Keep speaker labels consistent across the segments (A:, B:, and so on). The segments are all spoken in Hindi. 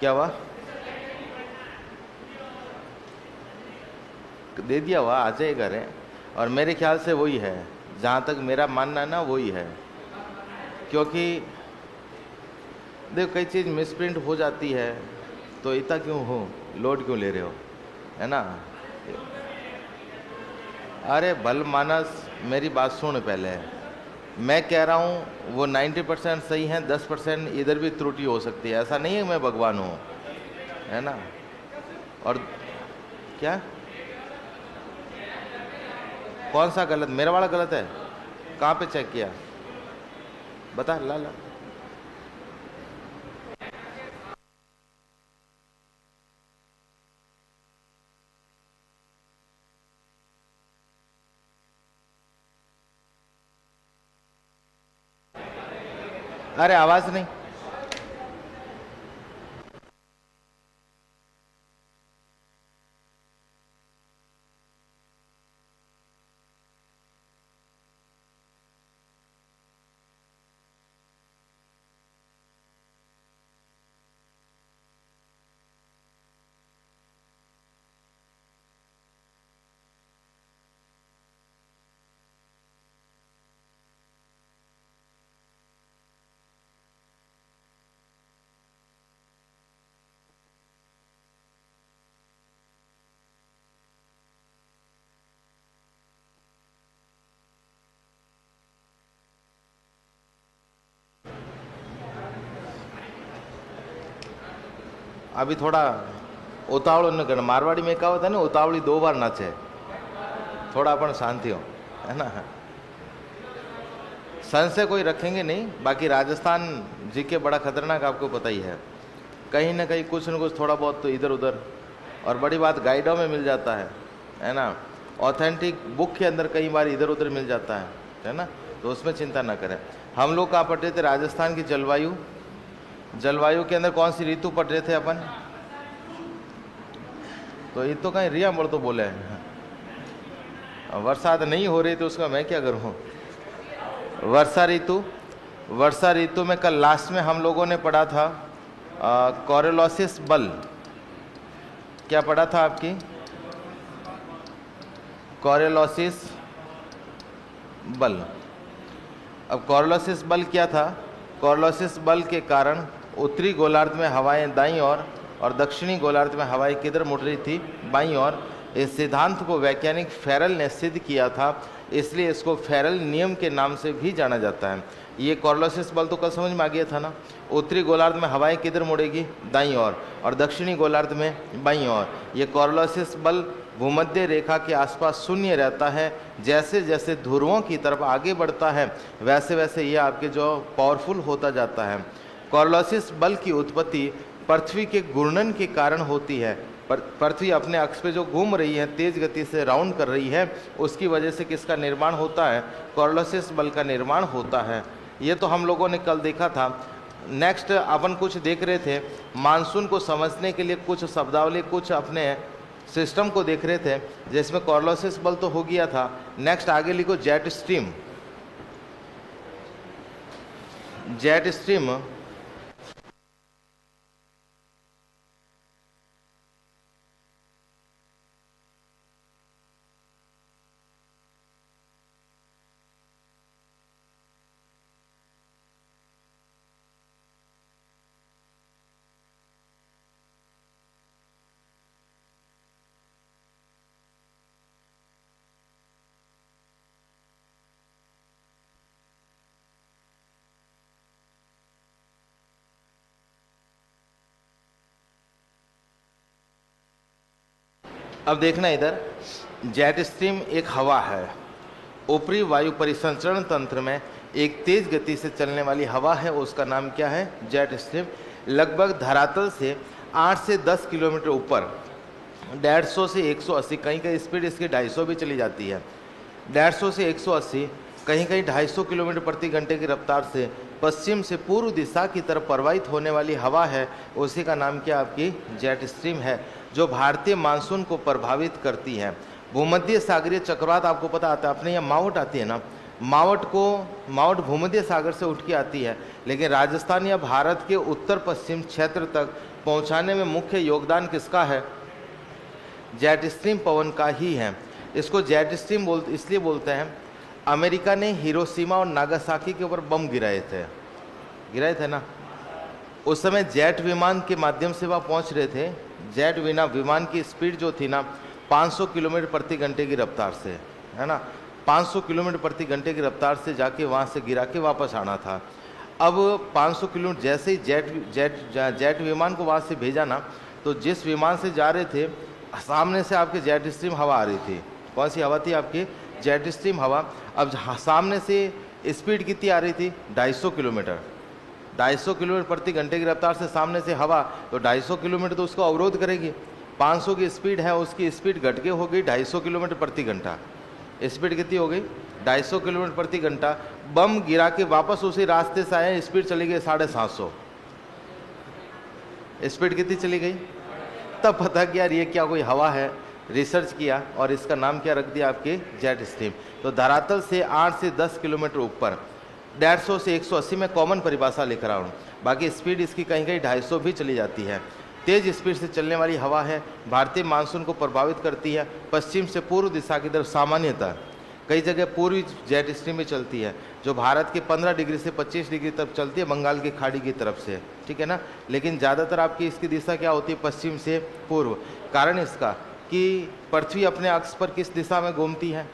A: क्या हुआ? दे दिया हुआ, आ जाए करें। और मेरे ख्याल से वही है, जहाँ तक मेरा मानना है ना वही है। क्योंकि देखो कई चीज़ मिसप्रिंट हो जाती है, तो इतना क्यों हो, लोड क्यों ले रहे हो, है ना? अरे भल मानस, मेरी बात सुन पहले। मैं कह रहा हूँ वो 90% सही है, 10% इधर भी त्रुटि हो सकती है। ऐसा नहीं है मैं भगवान हूँ, है ना? और क्या, कौन सा गलत? मेरा वाला गलत है? कहाँ पे चेक किया बता, ला ला। अरे आवाज नहीं। अभी थोड़ा उतावड़ न करना। मारवाड़ी में कहा होता है ना, उतावड़ी 2 बार नाचे। थोड़ा अपन शांति हो, है ना? संशय कोई रखेंगे नहीं। बाकी राजस्थान जी के बड़ा खतरनाक, आपको पता ही है। कहीं ना कहीं कुछ न कुछ थोड़ा बहुत तो इधर उधर, और बड़ी बात गाइडों में मिल जाता है ना? ऑथेंटिक बुक के अंदर कई बार इधर उधर मिल जाता है ना? तो उसमें चिंता ना करें। हम लोग कहाँ पढ़ रहे थे? राजस्थान की जलवायु। जलवायु के अंदर कौन सी ऋतु पढ़ रहे थे अपन? तो ये तो कहीं रिया मोड़ तो बोले हैं, बरसात नहीं हो रही तो उसका मैं क्या करूं? वर्षा ऋतु। वर्षा ऋतु में कल लास्ट में हम लोगों ने पढ़ा था कोरियोलिस बल। क्या पढ़ा था आपकी? कोरियोलिस बल। अब कोरियोलिस बल क्या था? कोरियोलिस बल के कारण उत्तरी गोलार्ध में हवाएं दाईं ओर और दक्षिणी गोलार्ध में हवाएं किधर मुड़ रही थी? बाईं ओर। इस सिद्धांत को वैज्ञानिक फेरल ने सिद्ध किया था, इसलिए इसको फेरल नियम के नाम से भी जाना जाता है। ये कोरियोलिस बल तो कल समझ में आ गया था ना? उत्तरी गोलार्ध में हवाएं किधर मुड़ेगी? दाईं ओर, और दक्षिणी गोलार्ध में बाईं ओर। ये कोरियोलिस बल भूमध्य रेखा के आसपास शून्य रहता है। जैसे जैसे ध्रुवों की तरफ आगे बढ़ता है वैसे वैसे ये आपके जो पावरफुल होता जाता है। कोरियोलिस बल की उत्पत्ति पृथ्वी के घूर्णन के कारण होती है। पृथ्वी अपने अक्ष पे जो घूम रही है, तेज गति से राउंड कर रही है, उसकी वजह से किसका निर्माण होता है? कोरियोलिस बल का निर्माण होता है। ये तो हम लोगों ने कल देखा था। नेक्स्ट अपन कुछ देख रहे थे, मानसून को समझने के लिए कुछ शब्दावली, कुछ अपने सिस्टम को देख रहे थे, जिसमें कोरियोलिस बल तो हो गया था। नेक्स्ट आगे लिखो जेट स्ट्रीम। जेट स्ट्रीम अब देखना इधर, जेट स्ट्रीम एक हवा है। ऊपरी वायु परिसंचरण तंत्र में एक तेज गति से चलने वाली हवा है, उसका नाम क्या है? Jet stream. लगभग धरातल से 8 से 10 किलोमीटर ऊपर 150 से 180, कहीं कहीं स्पीड इसकी 250 भी चली जाती है। 150 से 180, कहीं कहीं 250 किलोमीटर प्रति घंटे की रफ्तार से पश्चिम से पूर्व दिशा की तरफ प्रवाहित होने वाली हवा है, उसी का नाम क्या? आपकी जेट स्ट्रीम है, जो भारतीय मानसून को प्रभावित करती है। भूमध्य सागरीय चक्रवात आपको पता आता है, अपने यहाँ मावट आती है ना, मावट भूमध्य सागर से उठ के आती है, लेकिन राजस्थान या भारत के उत्तर पश्चिम क्षेत्र तक पहुंचाने में मुख्य योगदान किसका है? जेट स्ट्रीम पवन का ही है। इसको जेट स्ट्रीम इसलिए बोलते हैं, अमेरिका ने हिरोशिमा और नागासाकी के ऊपर बम गिराए थे ना, उस समय जेट विमान के माध्यम से वह पहुंच रहे थे। जेट विमान की स्पीड जो थी ना 500 किलोमीटर प्रति घंटे की रफ्तार से, है ना, 500 किलोमीटर प्रति घंटे की रफ्तार से जाके वहाँ से गिरा के वापस आना था। अब 500 किलोमीटर जैसे ही जेट विमान को वहाँ से भेजा ना, तो जिस विमान से जा रहे थे सामने से आपके जेट स्ट्रीम हवा आ रही थी। कौन सी हवा थी? आपकी जेट स्ट्रीम हवा। अब सामने से स्पीड कितनी आ रही थी? 250 किलोमीटर। 250 किलोमीटर प्रति घंटे की रफ्तार से सामने से हवा, तो 250 किलोमीटर तो उसको अवरोध करेगी। 500 की स्पीड है, उसकी स्पीड घट के हो गई 250 किलोमीटर प्रति घंटा। स्पीड कितनी हो गई? 250 किलोमीटर प्रति घंटा। बम गिरा के वापस उसी रास्ते से आए, स्पीड चली गई 750। स्पीड कितनी चली गई? तब पता कि यार ये क्या कोई हवा है। रिसर्च किया और इसका नाम क्या रख दिया? आपके जेट स्ट्रीम। तो धरातल से 8 से 10 किलोमीटर ऊपर 150 से 180 में कॉमन परिभाषा लिख रहा हूँ, बाकी स्पीड इसकी कहीं कहीं 250 भी चली जाती है। तेज स्पीड से चलने वाली हवा है, भारतीय मानसून को प्रभावित करती है। पश्चिम से पूर्व दिशा की तरफ सामान्यतः, कई जगह पूर्वी जेट स्ट्रीम में चलती है, जो भारत के 15 डिग्री से 25 डिग्री तक चलती है, बंगाल की खाड़ी की तरफ से, ठीक है ना। लेकिन ज़्यादातर आपकी इसकी दिशा क्या होती है? पश्चिम से पूर्व। कारण इसका कि पृथ्वी अपने अक्ष पर किस दिशा में घूमती है?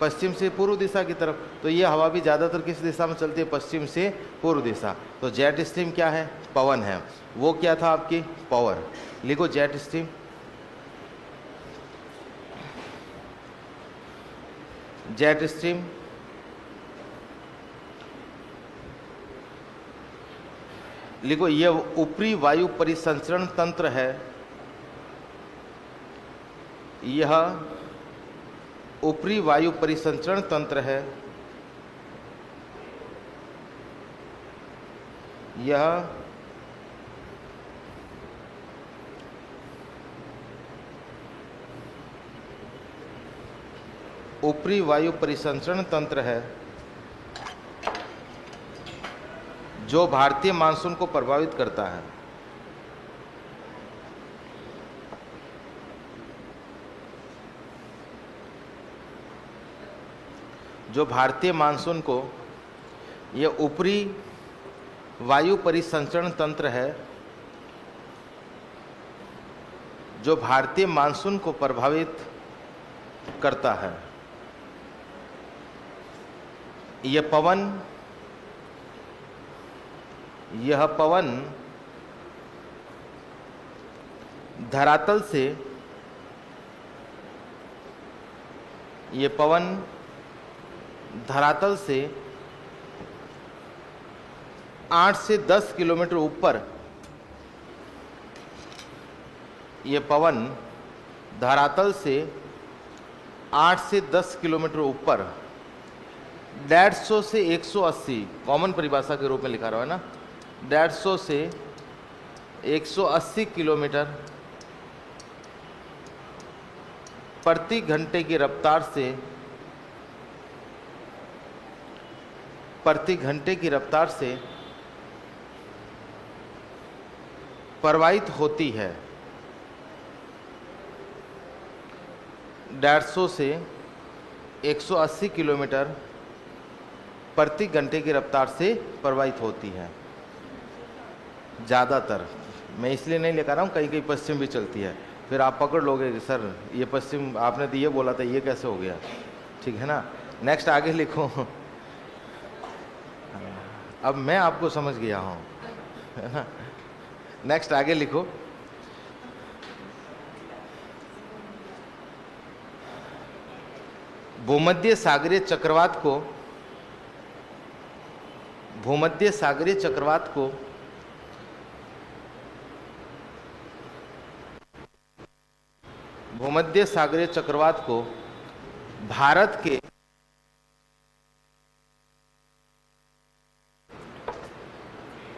A: पश्चिम से पूर्व दिशा की तरफ। तो ये हवा भी ज़्यादातर किस दिशा में चलती है? पश्चिम से पूर्व दिशा। तो जेट स्ट्रीम क्या है? पवन है। वो क्या था? आपकी पावर। लिखो जेट स्ट्रीम। जेट स्ट्रीम लिखो, यह ऊपरी वायु परिसंचरण तंत्र है। यह ऊपरी वायु परिसंचरण तंत्र है। यह ऊपरी वायु परिसंचरण तंत्र है जो भारतीय मानसून को प्रभावित करता है। जो भारतीय मानसून को, यह ऊपरी वायु परिसंचरण तंत्र है जो भारतीय मानसून को प्रभावित करता है। यह पवन धरातल से, यह पवन धरातल से 8 से 10 किलोमीटर ऊपर, यह पवन धरातल से 8 से 10 किलोमीटर ऊपर 150 से 180, कॉमन परिभाषा के रूप में लिखा रहा है ना, 150 से 180 किलोमीटर प्रति घंटे की रफ्तार से, प्रति घंटे की रफ्तार से प्रवाहित होती है। 150 से 180 किलोमीटर प्रति घंटे की रफ्तार से प्रवाहित होती है। ज़्यादातर मैं इसलिए नहीं लेकर रहा हूँ, कहीं कहीं पश्चिम भी चलती है, फिर आप पकड़ लोगे कि सर ये पश्चिम आपने तो ये बोला था, ये कैसे हो गया, ठीक है ना। नेक्स्ट आगे लिखो। अब मैं आपको समझ गया हूँ, है ना। नेक्स्ट आगे लिखो। भूमध्य सागरीय चक्रवात को, भूमध्य सागरीय चक्रवात को भूमध्य सागरीय चक्रवात को भारत के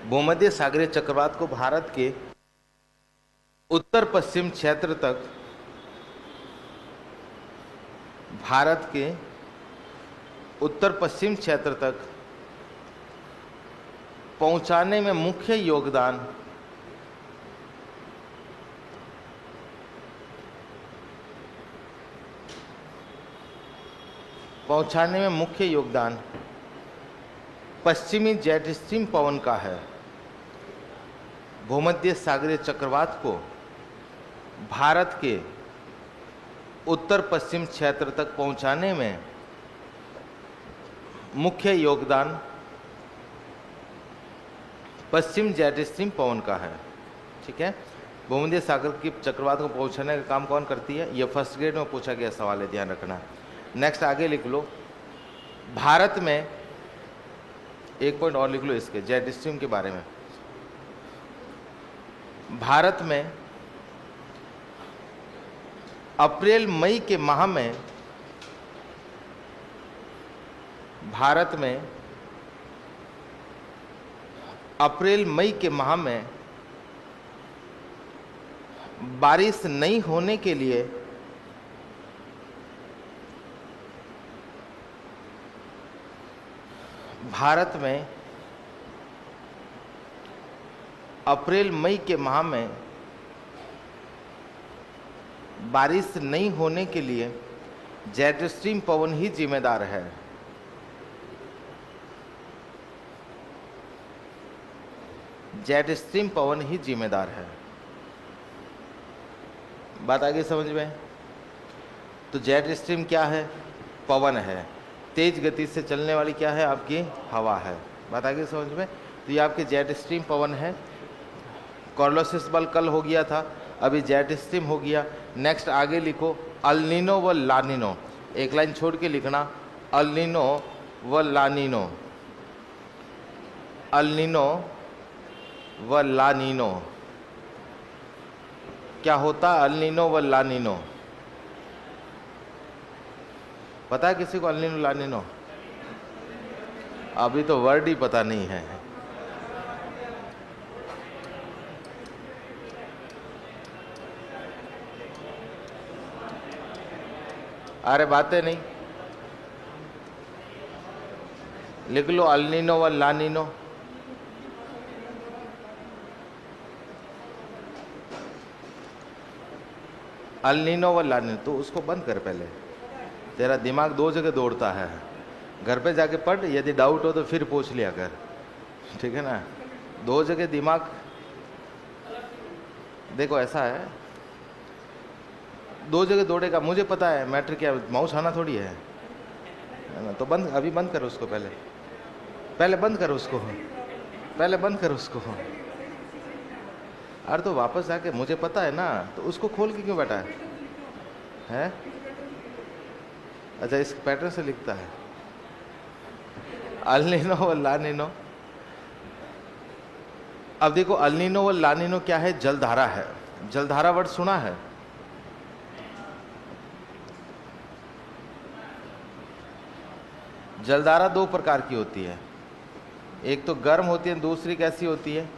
A: भूमध्य सागरीय चक्रवात को भारत के उत्तर पश्चिम क्षेत्र तक, भारत के उत्तर पश्चिम क्षेत्र तक पहुंचाने में मुख्य योगदान पहुंचाने में मुख्य योगदान पश्चिमी जेट स्ट्रीम पवन का है। भूमध्य सागरीय चक्रवात को भारत के उत्तर पश्चिम क्षेत्र तक पहुंचाने में मुख्य योगदान पश्चिम जेट स्ट्रीम पवन का है। ठीक है, भूमध्य सागर की चक्रवात को पहुंचाने का काम कौन करती है? यह फर्स्ट ग्रेड में पूछा गया सवाल है, ध्यान रखना। नेक्स्ट आगे लिख लो, भारत में एक पॉइंट और लिख लो इसके जेट स्ट्रीम के बारे में। भारत में अप्रैल मई के माह में अप्रैल मई के माह में बारिश नहीं होने के लिए भारत में अप्रैल मई के माह में बारिश नहीं होने के लिए जेट स्ट्रीम पवन ही जिम्मेदार है। जेट स्ट्रीम पवन ही जिम्मेदार है। बात आगे समझ में? तो जेट स्ट्रीम क्या है? पवन है। तेज गति से चलने वाली क्या है? आपकी हवा है। बात आगे समझ में? तो ये आपके जेट स्ट्रीम पवन है। कॉर्लोसिस बल कल हो गया था, अभी जेट स्ट्रीम हो गया। नेक्स्ट आगे लिखो अल नीनो व लानिनो, एक लाइन छोड़ के लिखना, अल नीनो व लानिनो, अल नीनो व लानिनो। क्या होता अल नीनो व लानिनो? पता है किसी को अल नीनो लानिनो? अभी तो वर्ड ही पता नहीं है। अरे बातें नहीं, लिख लो अल नीनो व लानिनो। अल नीनो व लानिनो, तो उसको बंद कर पहले, तेरा दिमाग दो जगह दौड़ता है। घर पे जाके पढ़, यदि डाउट हो तो फिर पूछ लिया कर, ठीक है ना। दो जगह दिमाग, देखो ऐसा है, दो जगह दौड़ेगा। मुझे पता है मैटर क्या, माउस आना थोड़ी है ना। तो बंद, अभी बंद करो उसको, पहले बंद करो उसको, पहले बंद करो उसको। अरे तो वापस आके मुझे पता है ना, तो उसको खोल के क्यों बैठा है? अच्छा, इस पैटर्न से लिखता है अल नीनो व लानिनो। अब देखो अल नीनो व लानिनो क्या है? जलधारा है। जलधारा वर्ड सुना है? जलधारा दो प्रकार की होती है, एक तो गर्म होती है, दूसरी कैसी होती है?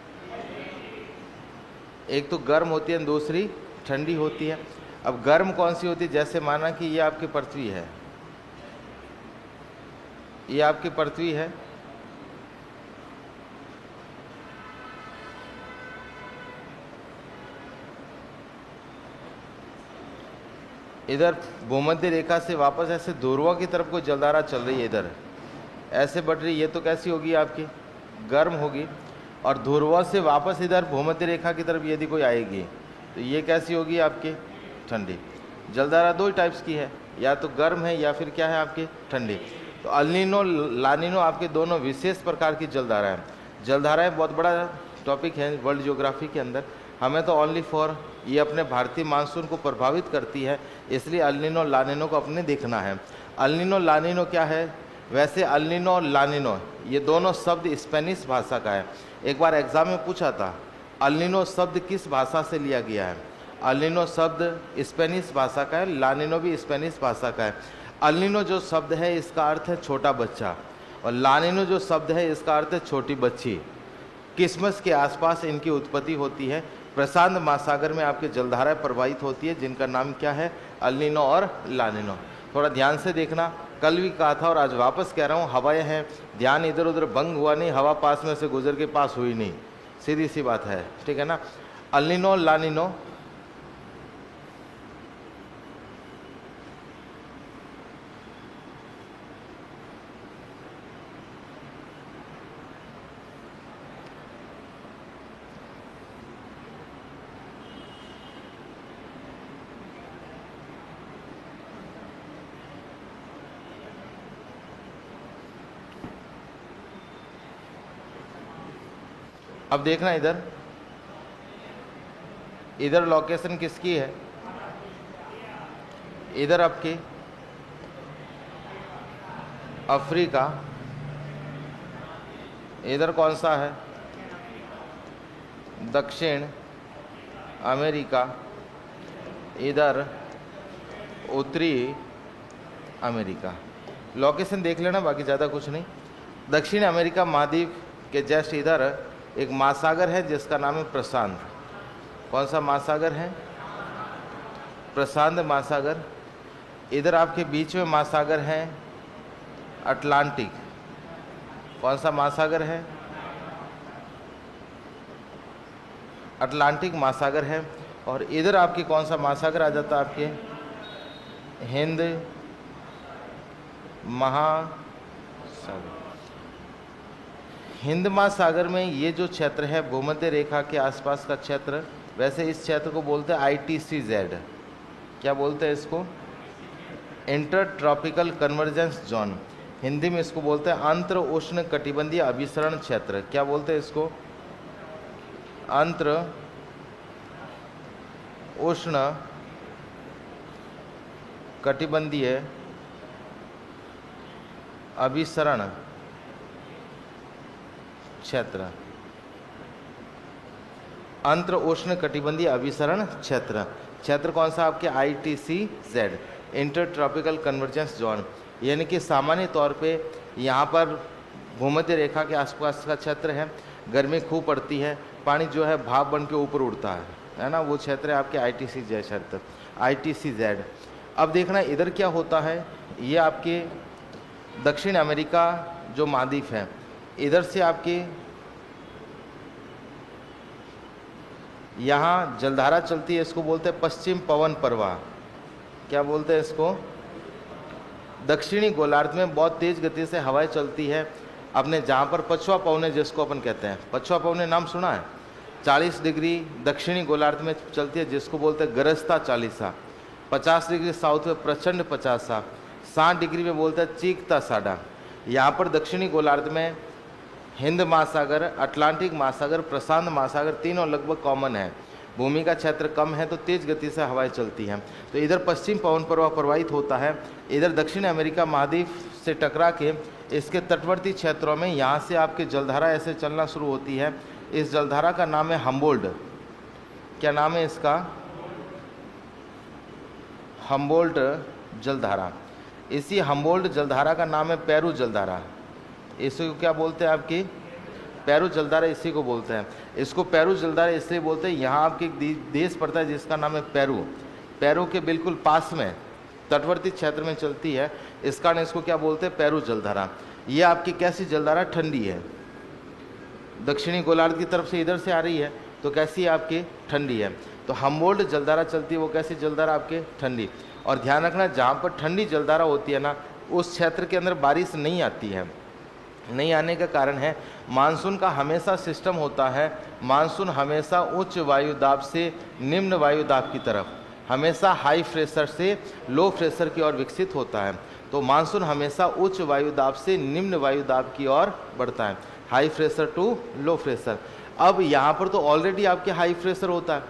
A: एक तो गर्म होती है, दूसरी ठंडी होती है। अब गर्म कौन सी होती है? जैसे माना कि ये आपकी पृथ्वी है, ये आपकी पृथ्वी है, इधर भूमध्य रेखा से वापस ऐसे ध्रुवों की तरफ कोई जलधारा चल रही है, इधर ऐसे बढ़ रही, ये तो कैसी होगी? आपकी गर्म होगी। और ध्रुवों से वापस इधर भूमध्य रेखा की तरफ यदि कोई आएगी तो ये कैसी होगी? आपकी ठंडी। जलधारा दो ही टाइप्स की है, या तो गर्म है या फिर क्या है? आपकी ठंडी। तो अल नीनो लानिनो आपके दोनों विशेष प्रकार की जलधाराएं। जलधाराएं बहुत बड़ा टॉपिक है वर्ल्ड ज्योग्राफी के अंदर। हमें तो ओनली फॉर ये अपने भारतीय मानसून को प्रभावित करती है, इसलिए अल नीनो लानिनो को अपने देखना है। अल नीनो लानिनो क्या है? वैसे अल नीनो और लानिनो ये दोनों शब्द स्पेनिश भाषा का है। एक बार एग्जाम में पूछा था अल नीनो शब्द किस भाषा से लिया गया है? अल नीनो शब्द स्पेनिश भाषा का है, लानिनो भी स्पेनिश भाषा का है। अल नीनो जो शब्द है इसका अर्थ है छोटा बच्चा, और लानिनो जो शब्द है इसका अर्थ है छोटी बच्ची। क्रिसमस के आसपास इनकी उत्पत्ति होती है। प्रशांत महासागर में आपके जलधाराएं प्रवाहित होती है, जिनका नाम क्या है? अल नीनो और लानिनो। थोड़ा ध्यान से देखना, कल भी कहा था और आज वापस कह रहा हूँ, हवाएं हैं, ध्यान इधर उधर भंग हुआ नहीं, हवा पास में से गुजर के पास हुई नहीं, सीधी सी बात है, ठीक है ना। अल नीनो लानिनो अब देखना इधर, इधर लोकेशन किसकी है, इधर आपकी अफ्रीका, इधर कौन सा है, दक्षिण अमेरिका, इधर उत्तरी अमेरिका। लोकेशन देख लेना, बाकी ज़्यादा कुछ नहीं। दक्षिण अमेरिका महाद्वीप के जस्ट इधर एक महासागर है जिसका नाम है प्रशांत। कौन सा महासागर है, प्रशांत महासागर। इधर आपके बीच में महासागर है अटलांटिक। कौन सा महासागर है, अटलांटिक महासागर है। और इधर आपकी कौन सा महासागर आ जाता है, आपके हिंद महासागर। हिंद महासागर में ये जो क्षेत्र है भूमध्य रेखा के आसपास का क्षेत्र, वैसे इस क्षेत्र को बोलते हैं ITCZ। क्या बोलते हैं इसको, inter tropical convergence zone. Hindi में इसको बोलते हैं अंतर उष्ण कटिबंधीय अभिसरण क्षेत्र। क्या बोलते हैं इसको, अंतर उष्ण कटिबंधीय अभिसरण क्षेत्र। अंतर उष्ण कटिबंधीय अभिसरण क्षेत्र। क्षेत्र कौन सा आपके ITCZ, inter tropical convergence zone. यानी कि सामान्य तौर पे यहाँ पर भूमध्य रेखा के आसपास का क्षेत्र है, गर्मी खूब पड़ती है, पानी जो है भाप बन के ऊपर उड़ता है ना, वो क्षेत्र है आपके ITCZ क्षेत्र, ITCZ। अब देखना इधर क्या होता है, ये आपके दक्षिण अमेरिका जो महाद्वीप है, इधर से आपके यहाँ जलधारा चलती है, इसको बोलते हैं पश्चिम पवन प्रवाह। क्या बोलते हैं इसको, दक्षिणी गोलार्ध में बहुत तेज गति से हवाएं चलती है। अपने जहाँ पर पछुआ पवने जिसको अपन कहते हैं, पछुआ पवने नाम सुना है, 40 डिग्री दक्षिणी गोलार्ध में चलती है जिसको बोलते हैं गरजता 40, 50 डिग्री साउथ में प्रचंड 50, 60 डिग्री में बोलते हैं चीखता 60। यहाँ पर दक्षिणी गोलार्ध में हिंद महासागर, अटलांटिक महासागर, प्रशांत महासागर तीनों लगभग कॉमन है। भूमि का क्षेत्र कम है तो तेज गति से हवाएं चलती हैं। तो इधर पश्चिम पवन प्रवाह प्रवाहित होता है, इधर दक्षिण अमेरिका महाद्वीप से टकरा के इसके तटवर्ती क्षेत्रों में यहाँ से आपकी जलधारा ऐसे चलना शुरू होती है। इस जलधारा का नाम है हम्बोल्ट। क्या नाम है इसका, हम्बोल्ट जलधारा। इसी हम्बोल्ट जलधारा का नाम है पेरू जलधारा। इसी को क्या बोलते हैं, आपकी पेरू जलधारा इसी को बोलते हैं। इसको पेरू जलधारा इसलिए बोलते हैं, यहाँ आपके देश पड़ता है जिसका नाम है पेरू। पेरू के बिल्कुल पास में तटवर्ती क्षेत्र में चलती है, इस कारण इसको क्या बोलते हैं, पेरू जलधारा। ये आपकी कैसी जलधारा, ठंडी है, दक्षिणी गोलार्ध की तरफ से इधर से आ रही है तो कैसी है, आपकी ठंडी है। तो हम्बोल्ट जलधारा चलती है, वो कैसी जलधारा, आपके ठंडी। और ध्यान रखना, जहाँ पर ठंडी जलधारा होती है ना, उस क्षेत्र के अंदर बारिश नहीं आती है। नहीं आने का कारण है, मानसून का हमेशा सिस्टम होता है, मानसून हमेशा उच्च वायुदाब से निम्न वायुदाब की तरफ, हमेशा हाई प्रेशर से लो प्रेशर की ओर विकसित होता है। तो मानसून हमेशा उच्च वायुदाब से निम्न वायुदाब की ओर बढ़ता है, high pressure to low pressure. अब यहाँ पर तो ऑलरेडी आपके हाई प्रेशर होता है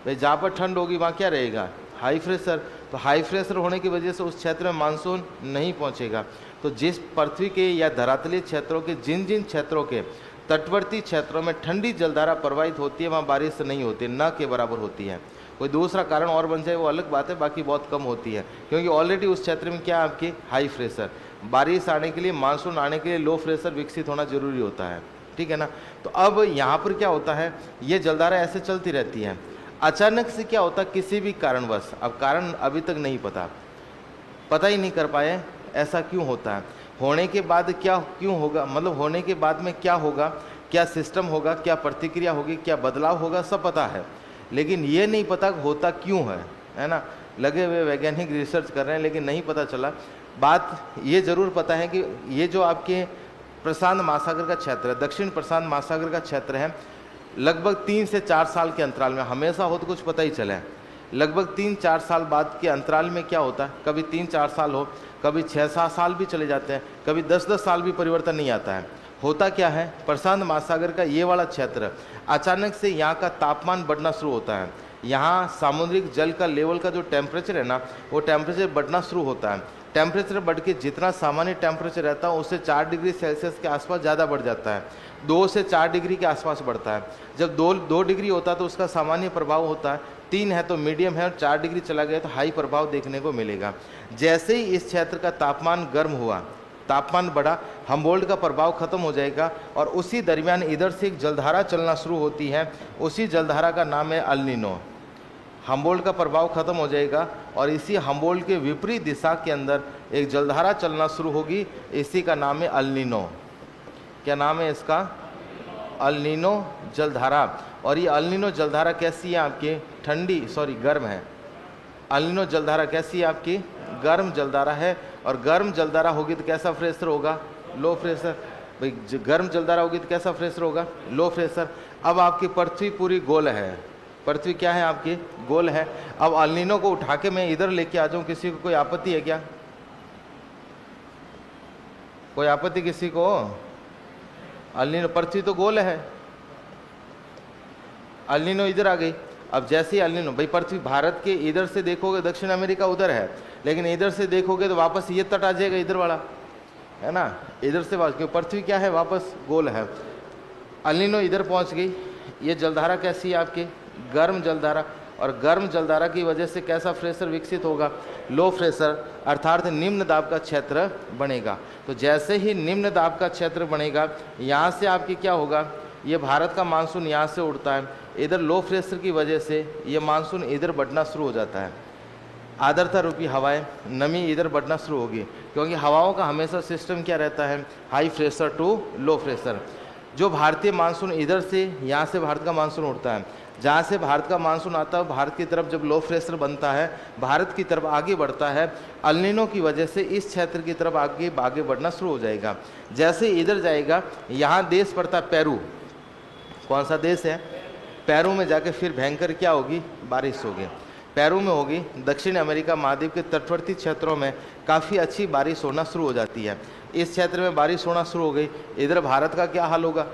A: भाई, जहाँ पर ठंड होगी वहाँ क्या रहेगा, हाई प्रेशर। तो हाई प्रेशर होने की वजह से उस क्षेत्र में मानसून नहीं पहुँचेगा। तो जिस पृथ्वी के या धरातलीय क्षेत्रों के जिन जिन क्षेत्रों के तटवर्ती क्षेत्रों में ठंडी जलधारा प्रवाहित होती है, वहाँ बारिश नहीं होती, न के बराबर होती है। कोई दूसरा कारण और बन जाए वो अलग बात है, बाकी बहुत कम होती है, क्योंकि ऑलरेडी उस क्षेत्र में क्या है, आपकी हाई प्रेशर। बारिश आने के लिए, मानसून आने के लिए लो प्रेशर विकसित होना जरूरी होता है, ठीक है ना। तो अब यहाँ पर क्या होता है, ये जलधारा ऐसे चलती रहती है। अचानक से क्या होता है, किसी भी कारणवश, अब कारण अभी तक नहीं पता ही नहीं कर पाए ऐसा क्यों होता है, होने के बाद क्या क्यों होगा, मतलब होने के बाद में क्या होगा, क्या सिस्टम होगा, क्या प्रतिक्रिया होगी, क्या बदलाव होगा, सब पता है, लेकिन ये नहीं पता होता क्यों है ना। लगे हुए वैज्ञानिक रिसर्च कर रहे हैं लेकिन नहीं पता चला। बात ये जरूर पता है कि ये जो आपके प्रशांत महासागर का क्षेत्र है, दक्षिण प्रशांत महासागर का क्षेत्र है, लगभग 3 से 4 साल के अंतराल में, हमेशा हो तो कुछ पता ही चला है, लगभग 3-4 साल बाद के अंतराल में क्या होता है, कभी 3-4 साल हो, कभी 6-7 साल भी चले जाते हैं, कभी 10-10 साल भी परिवर्तन नहीं आता है। होता क्या है, प्रशांत महासागर का ये वाला क्षेत्र अचानक से यहाँ का तापमान बढ़ना शुरू होता है। यहाँ सामुद्रिक जल का लेवल का जो टेम्परेचर है ना, वो टेम्परेचर बढ़ना शुरू होता है। टेम्परेचर बढ़ के जितना सामान्य टेम्परेचर रहता है उससे 4 डिग्री सेल्सियस के आसपास ज़्यादा बढ़ जाता है, 2 से 4 डिग्री के आसपास बढ़ता है। जब 2 डिग्री होता है तो उसका सामान्य प्रभाव होता है, 3 है तो मीडियम है, और 4 डिग्री चला गया तो हाई प्रभाव देखने को मिलेगा। जैसे ही इस क्षेत्र का तापमान गर्म हुआ, तापमान बढ़ा, हम्बोल्ट का प्रभाव खत्म हो जाएगा, और उसी दरमियान इधर से एक जलधारा चलना शुरू होती है। उसी जलधारा का नाम है अल नीनो। हम्बोल्ट का प्रभाव खत्म हो जाएगा और इसी हम्बोल्ट के विपरीत दिशा के अंदर एक जलधारा चलना शुरू होगी, इसी का नाम है अल नीनो। क्या नाम है इसका? अल नीनो जलधारा। और ये अल नीनो जलधारा कैसी है आपकी? गर्म है। अल नीनो जलधारा कैसी है आपकी? गर्म जलधारा है। और गर्म जलधारा होगी तो कैसा प्रेशर होगा? Low pressure. भाई गर्म जलधारा होगी तो कैसा प्रेशर होगा? लो प्रेशर। अब आपकी पृथ्वी पूरी गोल है, पृथ्वी क्या है आपकी? गोल है। अब अल नीनो को उठा के मैं इधर लेके आ जाऊं, किसी को कोई आपत्ति है क्या? कोई आपत्ति किसी को? अल नीनो, पृथ्वी तो गोल है, अल नीनो इधर आ गई। अब जैसे ही अल नीनो, भाई पृथ्वी भारत के इधर से देखोगे दक्षिण अमेरिका उधर है, लेकिन इधर से देखोगे तो वापस ये तट आ जाएगा, इधर वाला है ना, इधर से वापस, क्योंकि पृथ्वी क्या है? वापस गोल है। अल नीनो इधर पहुंच गई। ये जलधारा कैसी है आपकी? गर्म जलधारा। और गर्म जलधारा की वजह से कैसा प्रेशर विकसित होगा? लो प्रेशर, अर्थात निम्न दाब का क्षेत्र बनेगा। तो जैसे ही निम्न दाब का क्षेत्र बनेगा, यहाँ से आपकी क्या होगा? ये भारत का मानसून यहाँ से उड़ता है, इधर लो प्रेशर की वजह से ये मानसून इधर बढ़ना शुरू हो जाता है। आर्द्रता रूपी हवाएं, नमी इधर बढ़ना शुरू होगी, क्योंकि हवाओं का हमेशा सिस्टम क्या रहता है? High pressure to low pressure. जो भारतीय मानसून इधर से, यहाँ से भारत का मानसून उड़ता है, जहाँ से भारत का मानसून आता है भारत की तरफ जब लो प्रेशर बनता है, भारत की तरफ आगे बढ़ता है, अल नीनो की वजह से इस क्षेत्र की तरफ आगे बढ़ना शुरू हो जाएगा। जैसे इधर जाएगा, यहाँ देश पड़ता है पेरू। कौन सा देश है? पेरू में जाके फिर भयंकर क्या होगी? बारिश होगी। पेरू में होगी। दक्षिण अमेरिका महाद्वीप के तटवर्ती क्षेत्रों में काफ़ी अच्छी बारिश होना शुरू हो जाती है। इस क्षेत्र में बारिश होना शुरू हो गई, इधर भारत का क्या हाल होगा?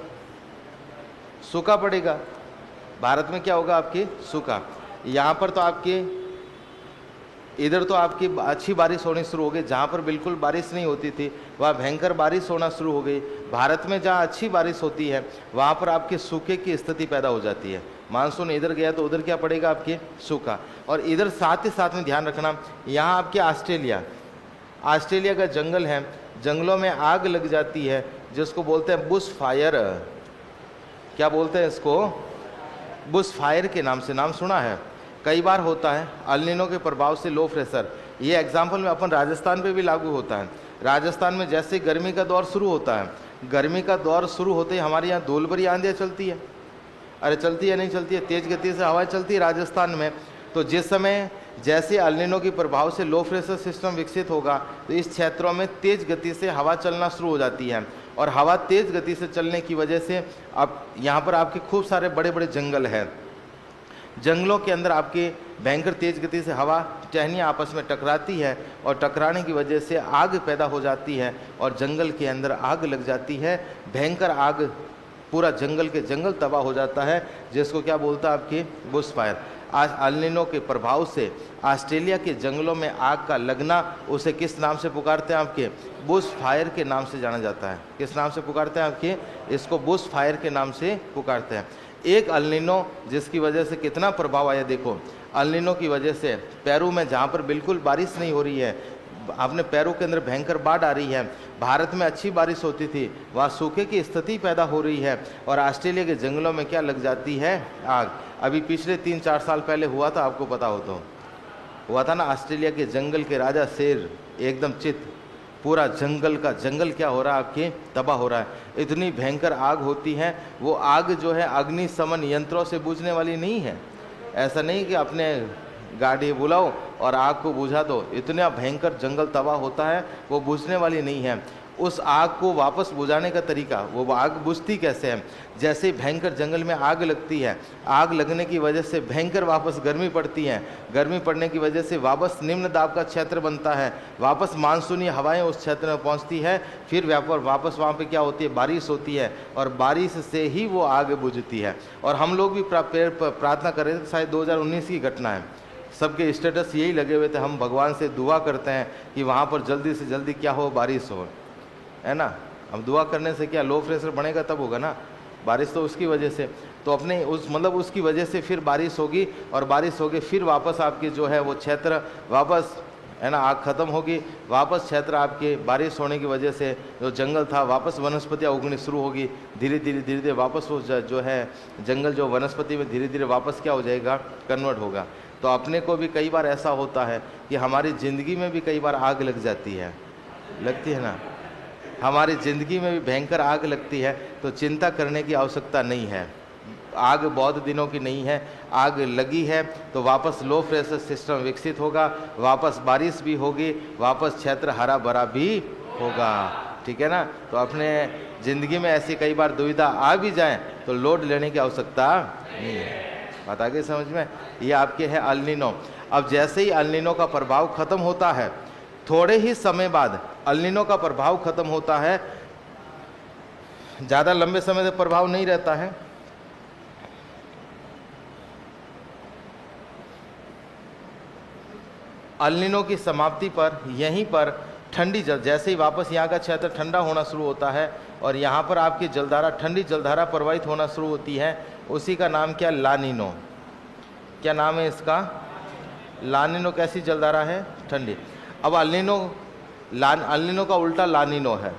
A: सूखा पड़ेगा। भारत में क्या होगा आपकी? सूखा। यहाँ पर तो आपकी, इधर तो आपकी अच्छी बारिश होनी शुरू हो गई, जहाँ पर बिल्कुल बारिश नहीं होती थी वहाँ भयंकर बारिश होना शुरू हो गई। भारत में जहाँ अच्छी बारिश होती है वहाँ पर आपके सूखे की स्थिति पैदा हो जाती है। मानसून इधर गया तो उधर क्या पड़ेगा? आपके सूखा। और इधर साथ ही साथ में ध्यान रखना, यहाँ आपके ऑस्ट्रेलिया का जंगल है, जंगलों में आग लग जाती है जिसको बोलते हैं बुश फायर। क्या बोलते हैं इसको? बुश फायर के नाम से नाम सुना है? कई बार होता है अल नीनो के प्रभाव से लो प्रेशर। ये एग्जाम्पल में अपन राजस्थान पे भी लागू होता है। राजस्थान में जैसे गर्मी का दौर शुरू होता है, गर्मी का दौर शुरू होते ही हमारे यहाँ धूल भरी आंधियाँ चलती है। अरे चलती है, नहीं चलती है? तेज़ गति से हवाएं चलती है राजस्थान में। तो जिस समय जैसे अल नीनो के प्रभाव से लो प्रेशर सिस्टम विकसित होगा तो इस क्षेत्रों में तेज़ गति से हवा चलना शुरू हो जाती है। और हवा तेज़ गति से चलने की वजह से अब यहाँ पर आपके खूब सारे बड़े बड़े जंगल हैं। जंगलों के अंदर आपके भयंकर तेज गति से हवा टहनियाँ आपस में टकराती है और टकराने की वजह से आग पैदा हो जाती है और जंगल के अंदर आग लग जाती है। भयंकर आग, पूरा जंगल के जंगल तबाह हो जाता है, जिसको क्या बोलता है? आपके बुश फायर। आज अल नीनो के प्रभाव से ऑस्ट्रेलिया के जंगलों में आग का लगना, उसे किस नाम से पुकारते हैं? आपके बुश फायर के नाम से जाना जाता है। किस नाम से पुकारते हैं? आपके इसको बुश फायर के नाम से पुकारते हैं। एक अल नीनो जिसकी वजह से कितना प्रभाव आया देखो। अल नीनो की वजह से पेरू में जहाँ पर बिल्कुल बारिश नहीं हो रही है, आपने पेरू के अंदर भयंकर बाढ़ आ रही है। भारत में अच्छी बारिश होती थी, वहाँ सूखे की स्थिति पैदा हो रही है और ऑस्ट्रेलिया के जंगलों में क्या लग जाती है? आग। अभी पिछले 3-4 साल पहले हुआ था, आपको पता हो तो हुआ था ना, ऑस्ट्रेलिया के जंगल के राजा शेर एकदम चित, पूरा जंगल का जंगल क्या हो रहा है? आपके तबाह हो रहा है। इतनी भयंकर आग होती है, वो आग जो है अग्निशमन यंत्रों से बुझने वाली नहीं है। ऐसा नहीं कि अपने गाड़ी बुलाओ और आग को बुझा दो, इतना भयंकर जंगल तबाह होता है, वो बुझने वाली नहीं है। उस आग को वापस बुझाने का तरीका, वो आग बुझती कैसे है। जैसे ही भयंकर जंगल में आग लगती है, आग लगने की वजह से भयंकर वापस गर्मी पड़ती है, गर्मी पड़ने की वजह से वापस निम्न दाब का क्षेत्र बनता है, वापस मानसूनी हवाएं उस क्षेत्र में पहुंचती है, फिर वापस वहाँ पे क्या होती है, बारिश होती है, और बारिश से ही वो आग बुझती है। और हम लोग भी प्रार्थना कर रहे थे, शायद 2019 की घटना है, सबके स्टेटस यही लगे हुए थे, हम भगवान से दुआ करते हैं कि वहाँ पर जल्दी से जल्दी क्या हो, बारिश हो, है ना। हम दुआ करने से क्या, लो प्रेशर बढ़ेगा तब होगा ना, बारिश तो उसकी वजह से, तो अपने उस मतलब उसकी वजह से फिर बारिश होगी, और बारिश होगी फिर वापस आपकी जो है वो क्षेत्र वापस, है ना, आग खत्म होगी, वापस क्षेत्र आपके बारिश होने की वजह से जो जंगल था वापस वनस्पतियाँ उगनी शुरू होगी, धीरे धीरे वापस वो जो है जंगल जो वनस्पति में धीरे धीरे वापस क्या हो जाएगा, कन्वर्ट होगा। तो अपने को भी कई बार ऐसा होता है कि हमारी ज़िंदगी में भी कई बार आग लग जाती है, लगती है ना, हमारी ज़िंदगी में भी भयंकर आग लगती है, तो चिंता करने की आवश्यकता नहीं है। आग बहुत दिनों की नहीं है, आग लगी है तो वापस लो प्रेशर सिस्टम विकसित होगा, वापस बारिश भी होगी, वापस क्षेत्र हरा भरा भी होगा, ठीक है ना। तो अपने ज़िंदगी में ऐसी कई बार दुविधा आ भी जाए तो लोड लेने की आवश्यकता नहीं है। बात आगे समझ में। ये आपके है अल नीनो। अब जैसे ही अल नीनो का प्रभाव खत्म होता है, थोड़े ही समय बाद अल नीनो का प्रभाव खत्म होता है, ज़्यादा लंबे समय तक प्रभाव नहीं रहता है। अल नीनो की समाप्ति पर यहीं पर ठंडी जल, जैसे ही वापस यहाँ का क्षेत्र ठंडा होना शुरू होता है और यहाँ पर आपकी जलधारा, ठंडी जलधारा प्रवाहित होना शुरू होती है, उसी का नाम क्या, ला नीनो। क्या नाम है इसका, ला नीनो। कैसी जलधारा है, ठंडी। अब अल नीनो का उल्टा ला नीनो है।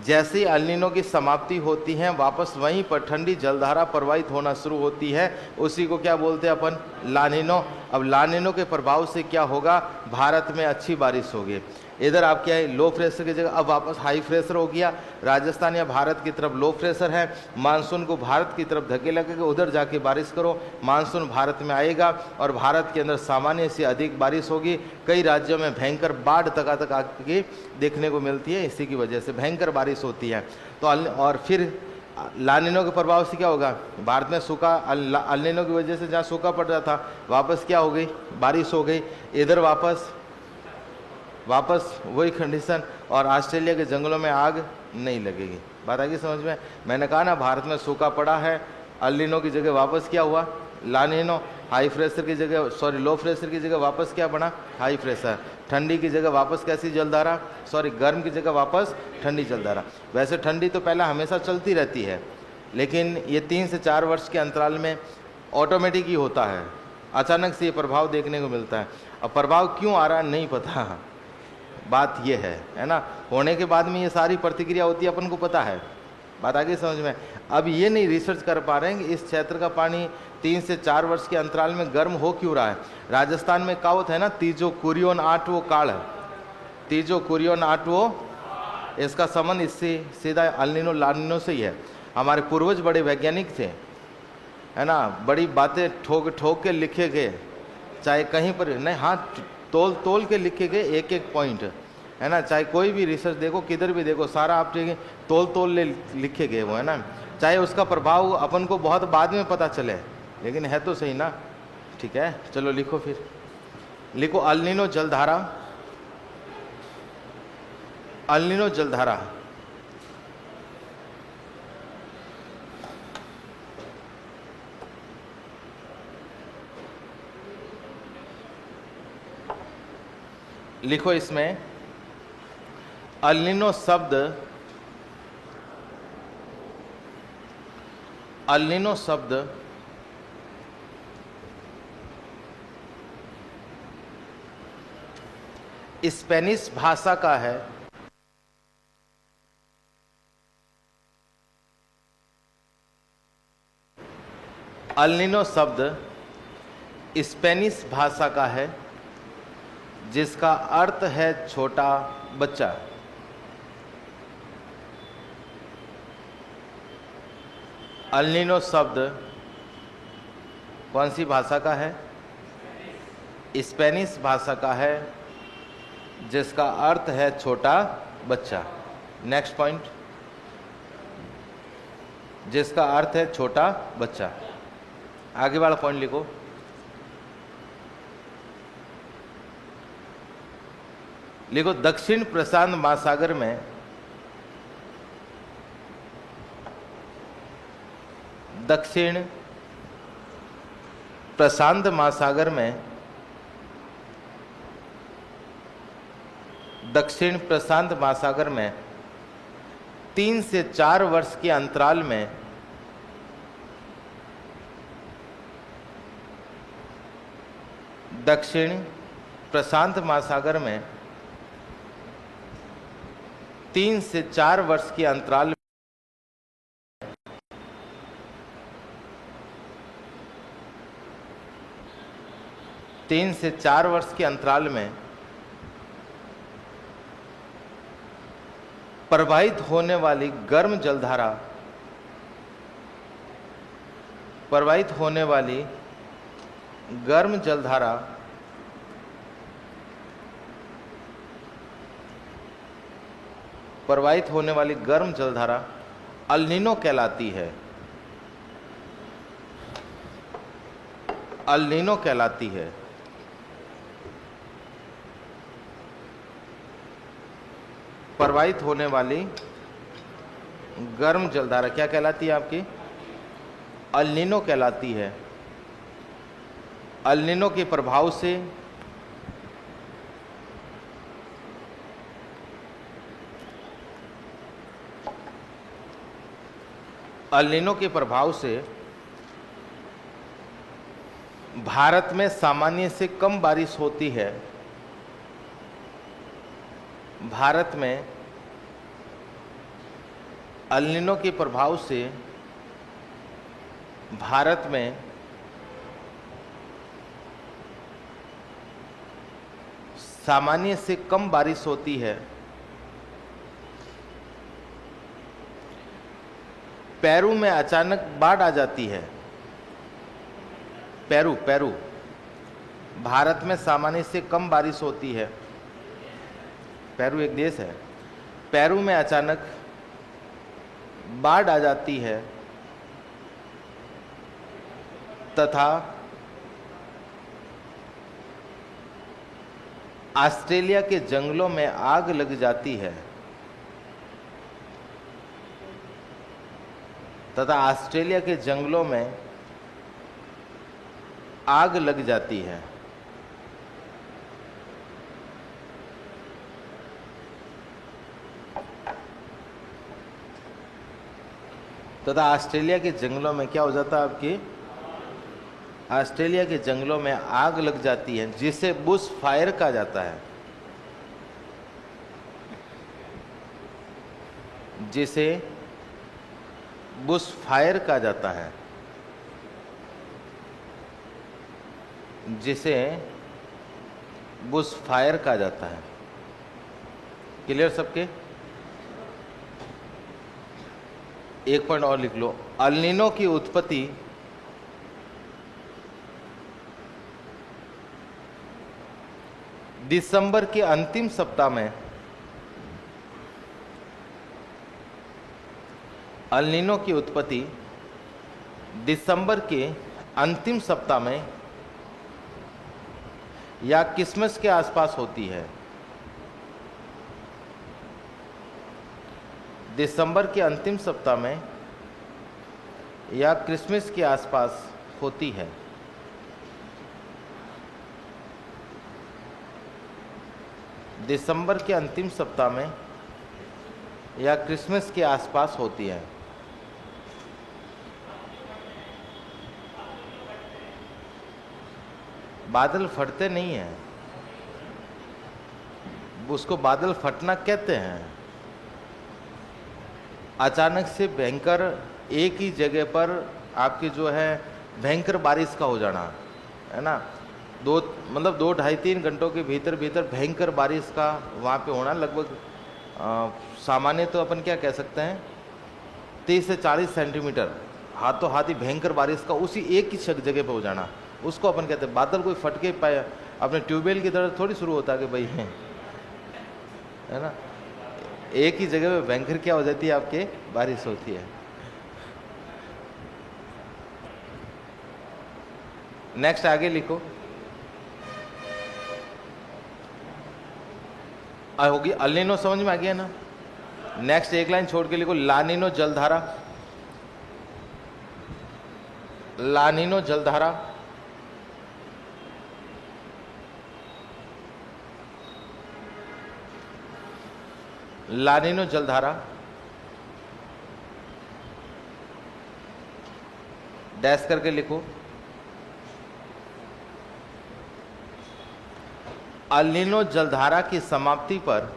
A: जैसे ही अल नीनो की समाप्ति होती है, वापस वहीं पर ठंडी जलधारा प्रवाहित होना शुरू होती है, उसी को क्या बोलते हैं अपन, ला नीनो। अब ला नीनो के प्रभाव से क्या होगा, भारत में अच्छी बारिश होगी। इधर आप क्या है, लो प्रेशर की जगह अब वापस हाई प्रेशर हो गया, राजस्थान या भारत की तरफ लो प्रेशर है, मानसून को भारत की तरफ धक्के लगेगा, उधर जाके बारिश करो, मानसून भारत में आएगा और भारत के अंदर सामान्य से अधिक बारिश होगी। कई राज्यों में भयंकर बाढ़ तक आगे देखने को मिलती है, इसी की वजह से भयंकर बारिश होती है। तो और फिर ला नीनो के प्रभाव से क्या होगा, भारत में सूखा, अल नीनो की वजह से जहाँ सूखा पड़ रहा था वापस क्या हो गई, बारिश हो गई। इधर वापस वही कंडीशन, और ऑस्ट्रेलिया के जंगलों में आग नहीं लगेगी। बात आगे समझ में। मैंने कहा ना, भारत में सूखा पड़ा है, अल नीनो की जगह वापस क्या हुआ, ला नीनो। हाई प्रेशर की जगह, सॉरी लो प्रेशर की जगह वापस क्या बना, हाई प्रेशर। ठंडी की जगह वापस कैसी जलधारा, सॉरी गर्म की जगह वापस ठंडी जलधारा। वैसे ठंडी तो पहले हमेशा चलती रहती है, लेकिन ये 3 से 4 वर्ष के अंतराल में ऑटोमेटिक ही होता है, अचानक से ये प्रभाव देखने को मिलता है। अब प्रभाव क्यों आ रहा है नहीं पता, बात ये है ना। होने के बाद में ये सारी प्रतिक्रिया होती है, अपन को पता है। बात आगे समझ में। अब ये नहीं रिसर्च कर पा रहे हैं कि इस क्षेत्र का पानी 3 से 4 वर्ष के अंतराल में गर्म हो क्यों रहा है। राजस्थान में कहावत है ना, तीजो कुरियोन आठवो काल, तीजो कुरियोन आठवो, इसका संबंध इससे सीधा अल नीनो ला नीनो से ही है। हमारे पूर्वज बड़े वैज्ञानिक थे, है ना, बड़ी बातें ठोक के लिखे गए, चाहे कहीं पर नहीं, हाँ तोल के लिखे गए एक एक पॉइंट, है ना। चाहे कोई भी रिसर्च देखो, किधर भी देखो, सारा आप तोल लिखे गए वो, है ना। चाहे उसका प्रभाव अपन को बहुत बाद में पता चले, लेकिन है तो सही ना, ठीक है। चलो लिखो, फिर लिखो अल नीनो जलधारा। अल नीनो जलधारा लिखो। इसमें अल नीनो शब्द, अल नीनो शब्द स्पेनिश भाषा का है। अल नीनो शब्द स्पेनिश भाषा का है, जिसका अर्थ है छोटा बच्चा। अल नीनो शब्द कौन सी भाषा का है, स्पेनिश भाषा का है, जिसका अर्थ है छोटा बच्चा। नेक्स्ट पॉइंट, जिसका अर्थ है छोटा बच्चा। आगे वाला पॉइंट लिखो। लिखो, दक्षिण प्रशांत महासागर में दक्षिण प्रशांत महासागर में दक्षिण प्रशांत महासागर में 3 से 4 वर्ष के अंतराल में दक्षिण प्रशांत महासागर में 3 से 4 वर्ष के अंतराल 3 से 4 वर्ष के अंतराल में प्रवाहित होने वाली गर्म जलधारा प्रवाहित होने वाली गर्म जलधारा प्रवाहित होने वाली गर्म जलधारा अल नीनो कहलाती है। अल नीनो कहलाती है। प्रवाहित होने वाली गर्म जलधारा क्या कहलाती है आपकी? अल नीनो कहलाती है। अल नीनो के प्रभाव से अल नीनो के प्रभाव से भारत में सामान्य से कम बारिश होती है। भारत में अल नीनो के प्रभाव से भारत में सामान्य से कम बारिश होती है। पेरू में अचानक बाढ़ आ जाती है। पेरू भारत में सामान्य से कम बारिश होती है। पेरू एक देश है। पेरू में अचानक बाढ़ आ जाती है तथा ऑस्ट्रेलिया के जंगलों में आग लग जाती है तथा ऑस्ट्रेलिया के जंगलों में आग लग जाती है। तथा ऑस्ट्रेलिया के जंगलों में क्या हो जाता है आपकी? ऑस्ट्रेलिया के जंगलों में आग लग जाती है जिसे बुश फायर कहा जाता है। जिसे बुश फायर कहा जाता है। जिसे बुश फायर कहा जाता है। क्लियर सबके? एक पॉइंट और लिख लो। अल नीनो की उत्पत्ति दिसंबर के अंतिम सप्ताह में अल नीनो की उत्पत्ति दिसंबर के अंतिम सप्ताह में या क्रिसमस के आसपास होती है। दिसंबर के अंतिम सप्ताह में या क्रिसमस के आसपास होती है। दिसंबर के अंतिम सप्ताह में या क्रिसमस के आसपास होती है। बादल फटते नहीं हैं, उसको बादल फटना कहते हैं। अचानक से भयंकर एक ही जगह पर आपकी जो है भयंकर बारिश का हो जाना, है ना, 2-2.5-3 घंटों के भीतर भयंकर बारिश का वहाँ पे होना। लगभग सामान्य तो अपन क्या कह सकते हैं 30 से 40 सेंटीमीटर हाथों हाथ ही भयंकर बारिश का उसी एक ही जगह पे हो जाना, उसको अपन कहते हैं बादल। कोई फट के पाए अपने ट्यूबवेल की तरह थोड़ी शुरू होता है कि भाई है ना, एक ही जगह पे भयंकर क्या हो जाती है आपके, बारिश होती है। नेक्स्ट आगे लिखो, होगी अल्निनो, समझ में आ गया ना। नेक्स्ट एक लाइन छोड़ के लिखो, लानिनो जलधारा। लानिनो जलधारा, लानिनो जलधारा, डैश करके लिखो। अल्निनो जलधारा की समाप्ति पर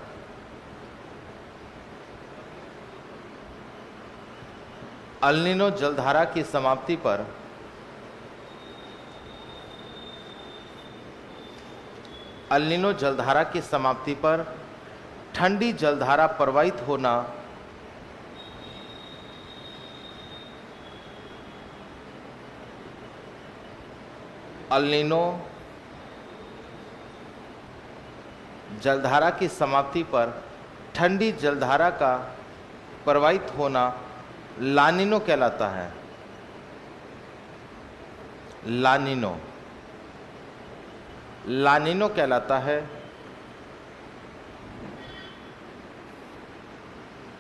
A: अल्निनो जलधारा की समाप्ति पर अल्निनो जलधारा की समाप्ति पर ठंडी जलधारा प्रवाहित होना अल्निनो जलधारा की समाप्ति पर ठंडी जलधारा का प्रवाहित होना लानिनो कहलाता है। लानिनो, लानिनो कहलाता है।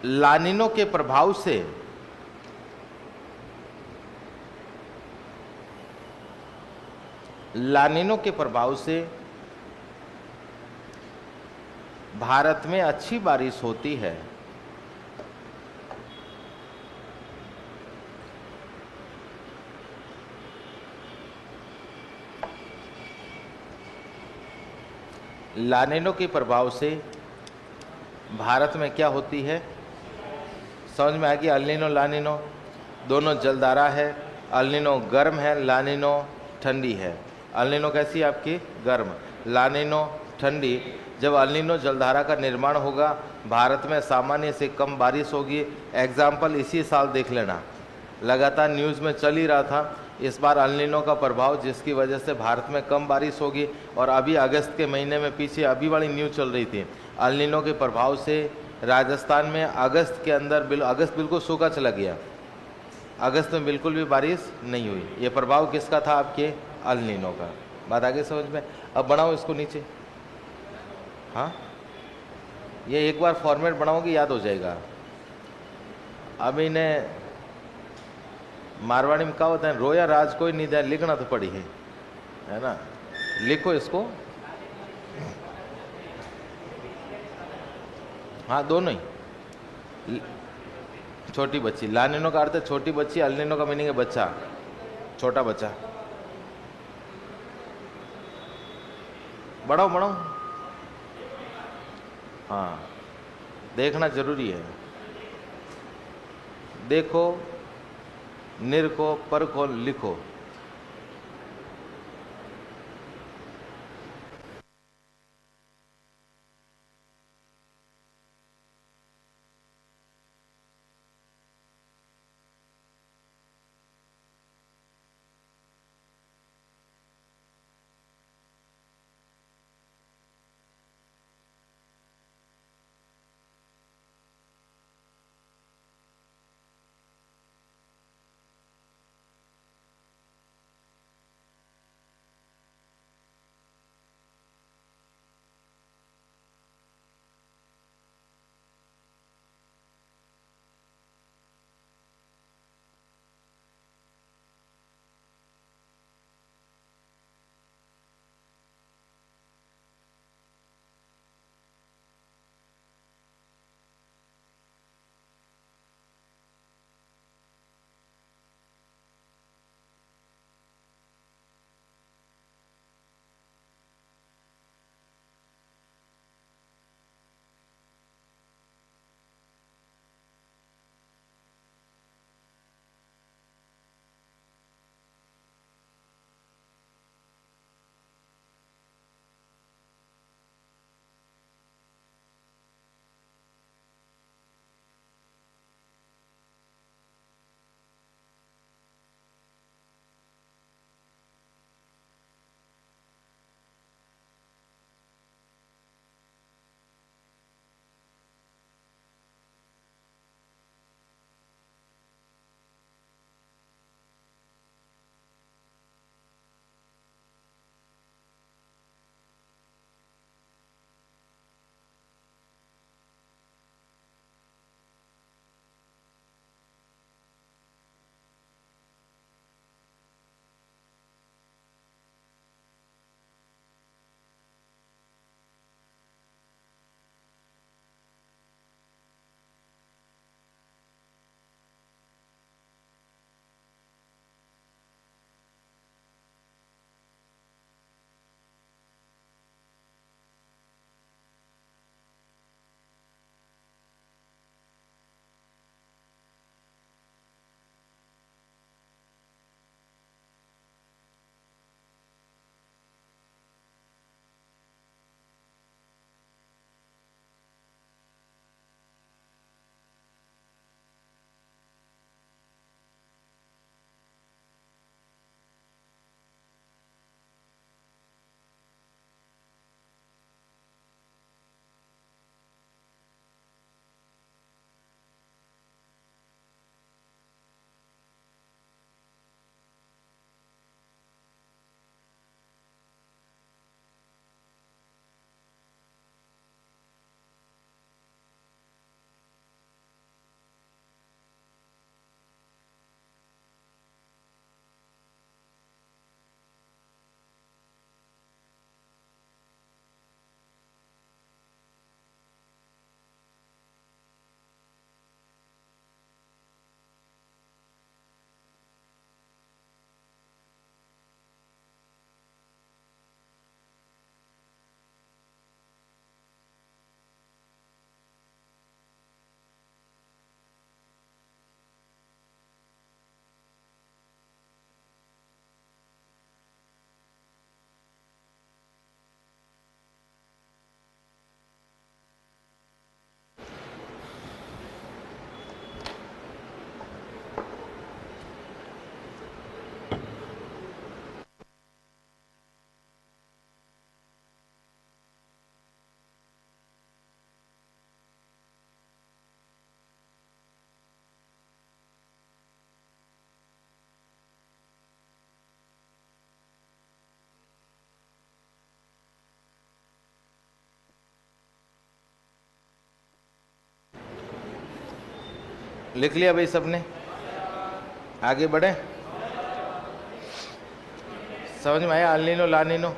A: लानिनो के प्रभाव से लानिनो के प्रभाव से भारत में अच्छी बारिश होती है। लानिनो के प्रभाव से भारत में क्या होती है, समझ में आ गया। अल्निनो लानिनो दोनों जलधारा है। अल्निनो गर्म है, लानिनो ठंडी है। अल्निनो कैसी है आपकी, गर्म, लानिनो ठंडी। जब अल्निनो जलधारा का निर्माण होगा, भारत में सामान्य से कम बारिश होगी। एग्जाम्पल इसी साल देख लेना, लगातार न्यूज़ में चल ही रहा था इस बार अल्निनो का प्रभाव, जिसकी वजह से भारत में कम बारिश होगी। और अभी अगस्त के महीने में, पीछे अभी वाली न्यूज़ चल रही थी, अल्निनो के प्रभाव से राजस्थान में अगस्त के अंदर अगस्त बिल्कुल सूखा चला गया। अगस्त में बिल्कुल भी बारिश नहीं हुई। ये प्रभाव किसका था, आपके अल्निनो का। बात आगे समझ में। अब बढ़ाओ इसको नीचे। हाँ, ये एक बार फॉर्मेट बनाओगे याद हो जाएगा। अब इन्हें मारवाड़ी में क्या होता है, रोया राज कोई नहीं दे, लिखना तो पड़ी है ना। लिखो इसको, हाँ दोनों ही। छोटी बच्ची, लानिनो का अर्थ है छोटी बच्ची, अल्निनो का मीनिंग है बच्चा, छोटा बच्चा। बढ़ाओ बढ़ाओ, हाँ देखना जरूरी है। देखो, निरखो, परखो, लिखो। लिख लिया भाई सबने? आगे बढ़े? समझ में आया? अल नीनो ला नीनो?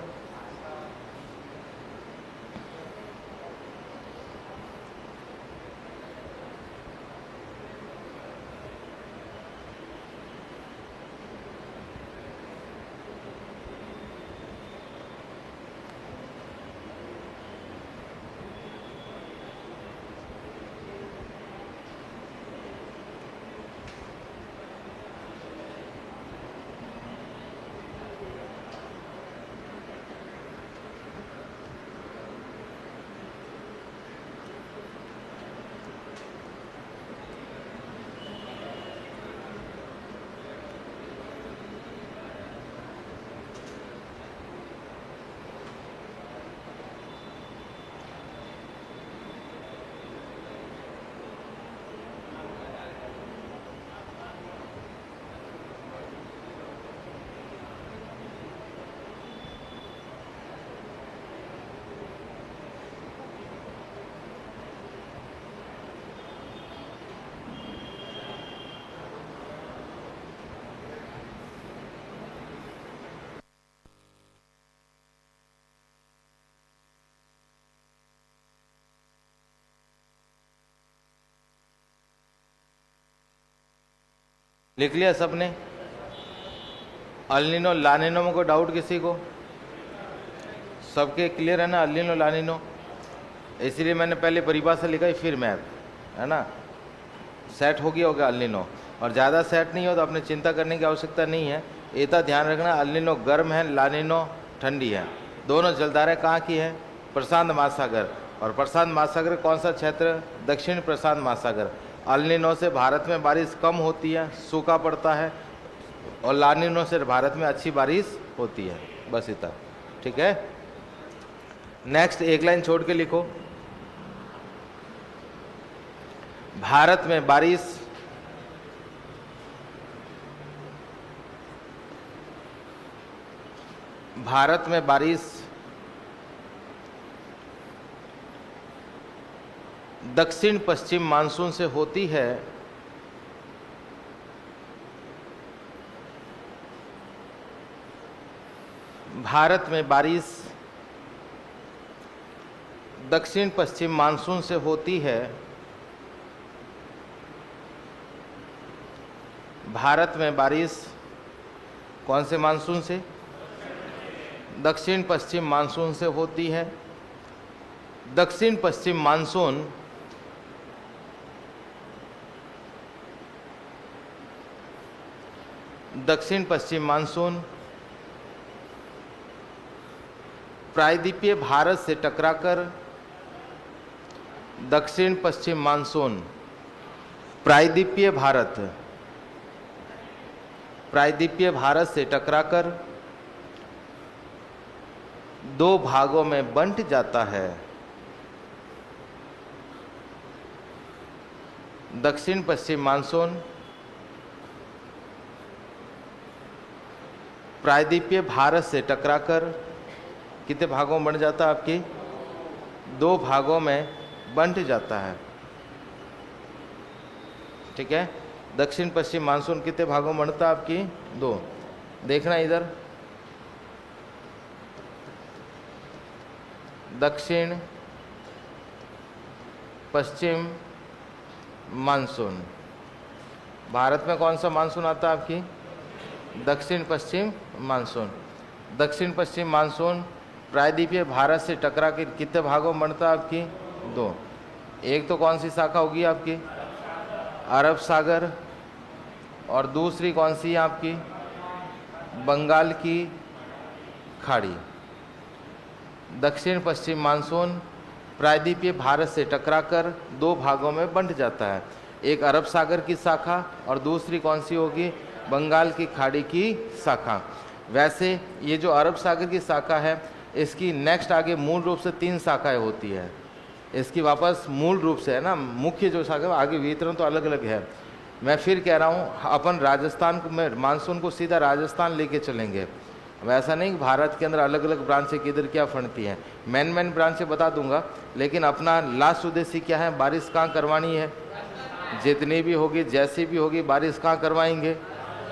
A: लिख लिया सबने? अल नीनो ला नीनो में कोई डाउट किसी को? सबके क्लियर है ना? अल नीनो ला नीनो, इसीलिए मैंने पहले परिभाषा लिखा फिर मैथ, है ना? सेट हो गया होगा अल नीनो, और ज़्यादा सेट नहीं हो तो आपने चिंता करने की आवश्यकता नहीं है। इतना ध्यान रखना, अल नीनो गर्म है, ला नीनो ठंडी है। दोनों जलधाराएं कहाँ की है? प्रशांत महासागर। और प्रशांत महासागर कौन सा क्षेत्र? दक्षिण प्रशांत महासागर। अल नीनो से भारत में बारिश कम होती है, सूखा पड़ता है, और ला नीनो से भारत में अच्छी बारिश होती है। बस इतना, ठीक है? नेक्स्ट एक लाइन छोड़ के लिखो, भारत में बारिश दक्षिण पश्चिम मानसून से होती है। भारत में बारिश दक्षिण पश्चिम मानसून से होती है। भारत में बारिश कौन से मानसून से? दक्षिण पश्चिम मानसून से होती है। दक्षिण पश्चिम मानसून प्रायद्वीपीय भारत से टकराकर दक्षिण पश्चिम मानसून प्रायद्वीपीय भारत से टकराकर दो भागों में बंट जाता है। दक्षिण पश्चिम मानसून प्रायद्वीपीय भारत से टकराकर कितने भागों में बंट जाता है? आपकी दो भागों में बंट जाता है, ठीक है? दक्षिण पश्चिम मानसून कितने भागों में बनता है? आपकी दो। देखना इधर, दक्षिण पश्चिम मानसून। भारत में कौन सा मानसून आता है? आपकी दक्षिण पश्चिम मानसून। दक्षिण पश्चिम मानसून प्रायद्वीपीय भारत से टकरा के कितने भागों में बनता है? आपकी दो। एक तो कौन सी शाखा होगी आपकी? अरब सागर, और दूसरी कौन सी है आपकी? बंगाल की खाड़ी। दक्षिण पश्चिम मानसून प्रायद्वीपीय भारत से टकराकर दो भागों में बंट जाता है, एक अरब सागर की शाखा और दूसरी कौन सी होगी? बंगाल की खाड़ी की शाखा। वैसे ये जो अरब सागर की शाखा है, इसकी नेक्स्ट आगे मूल रूप से 3 शाखाएं होती है। इसकी वापस मूल रूप से है ना, मुख्य जो शाखा, आगे वितरण तो अलग अलग है। मैं फिर कह रहा हूँ, अपन राजस्थान को में मानसून को सीधा राजस्थान लेके चलेंगे। वैसा नहीं कि भारत के अंदर अलग अलग ब्रांचें किधर क्या फंडती हैं। मेन ब्रांचें बता दूंगा, लेकिन अपना लास्ट उद्देश्य क्या है? बारिश कहाँ करवानी है? जितनी भी होगी, जैसी भी होगी, बारिश कहाँ करवाएंगे?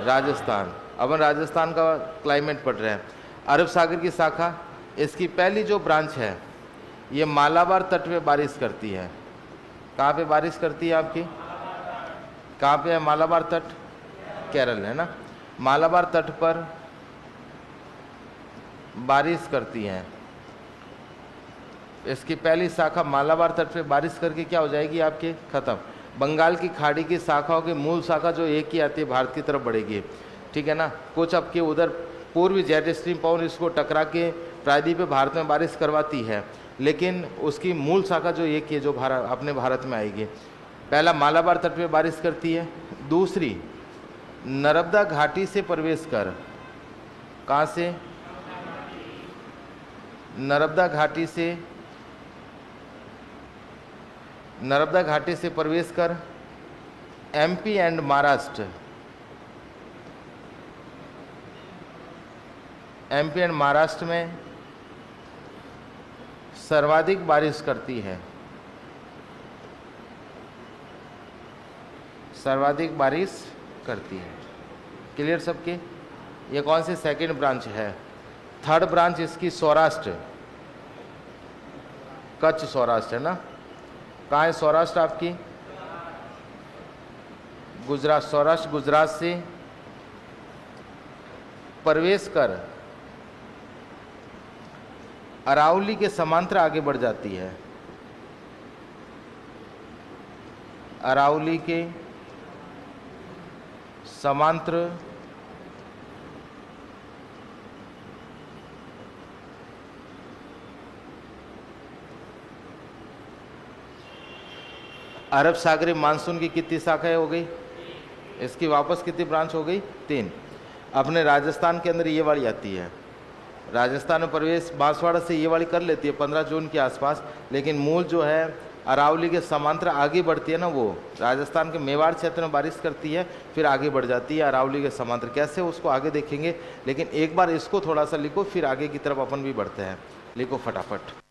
A: राजस्थान। अपन राजस्थान का क्लाइमेट पढ़ रहे हैं। अरब सागर की शाखा, इसकी पहली जो ब्रांच है ये मालाबार तट पे बारिश करती है। कहाँ पे बारिश करती है आपकी? कहाँ पे है मालाबार तट? केरल है ना। मालाबार तट पर बारिश करती हैं। इसकी पहली शाखा मालाबार तट पे बारिश करके क्या हो जाएगी आपके? खत्म। बंगाल की खाड़ी की शाखाओं की मूल शाखा जो एक ही आती है, भारत की तरफ बढ़ेगी, ठीक है ना। कुछ आपके उधर पूर्वी जेट स्ट्रीम पवन इसको टकरा के प्रायद्वीप पे भारत में बारिश करवाती है, लेकिन उसकी मूल शाखा जो एक ही है, जो भारत अपने भारत में आएगी। पहला मालाबार तट पे बारिश करती है। दूसरी नर्मदा घाटी से प्रवेश कर, कहाँ से? नर्मदा घाटी से प्रवेश कर एमपी एंड महाराष्ट्र में सर्वाधिक बारिश करती है। सर्वाधिक बारिश करती है। क्लियर सबके? ये कौन सी सेकंड ब्रांच है? थर्ड ब्रांच इसकी सौराष्ट्र, कच्छ सौराष्ट्र है ना। कहाँ है सौराष्ट्र आपकी? गुजरात। सौराष्ट्र गुजरात से प्रवेश कर अरावली के समांतर आगे बढ़ जाती है। अरावली के समांतर अरब सागरी मानसून की कितनी शाखाएं हो गई? इसकी वापस कितनी ब्रांच हो गई? 3। अपने राजस्थान के अंदर ये वाली आती है। राजस्थान में प्रवेश बांसवाड़ा से ये वाली कर लेती है 15 जून के आसपास, लेकिन मूल जो है अरावली के समांतर आगे बढ़ती है ना, वो राजस्थान के मेवाड़ क्षेत्र में बारिश करती है, फिर आगे बढ़ जाती है अरावली के समांतर। कैसे उसको आगे देखेंगे, लेकिन एक बार इसको थोड़ा सा लिखो, फिर आगे की तरफ अपन भी बढ़ते हैं। लिखो फटाफट।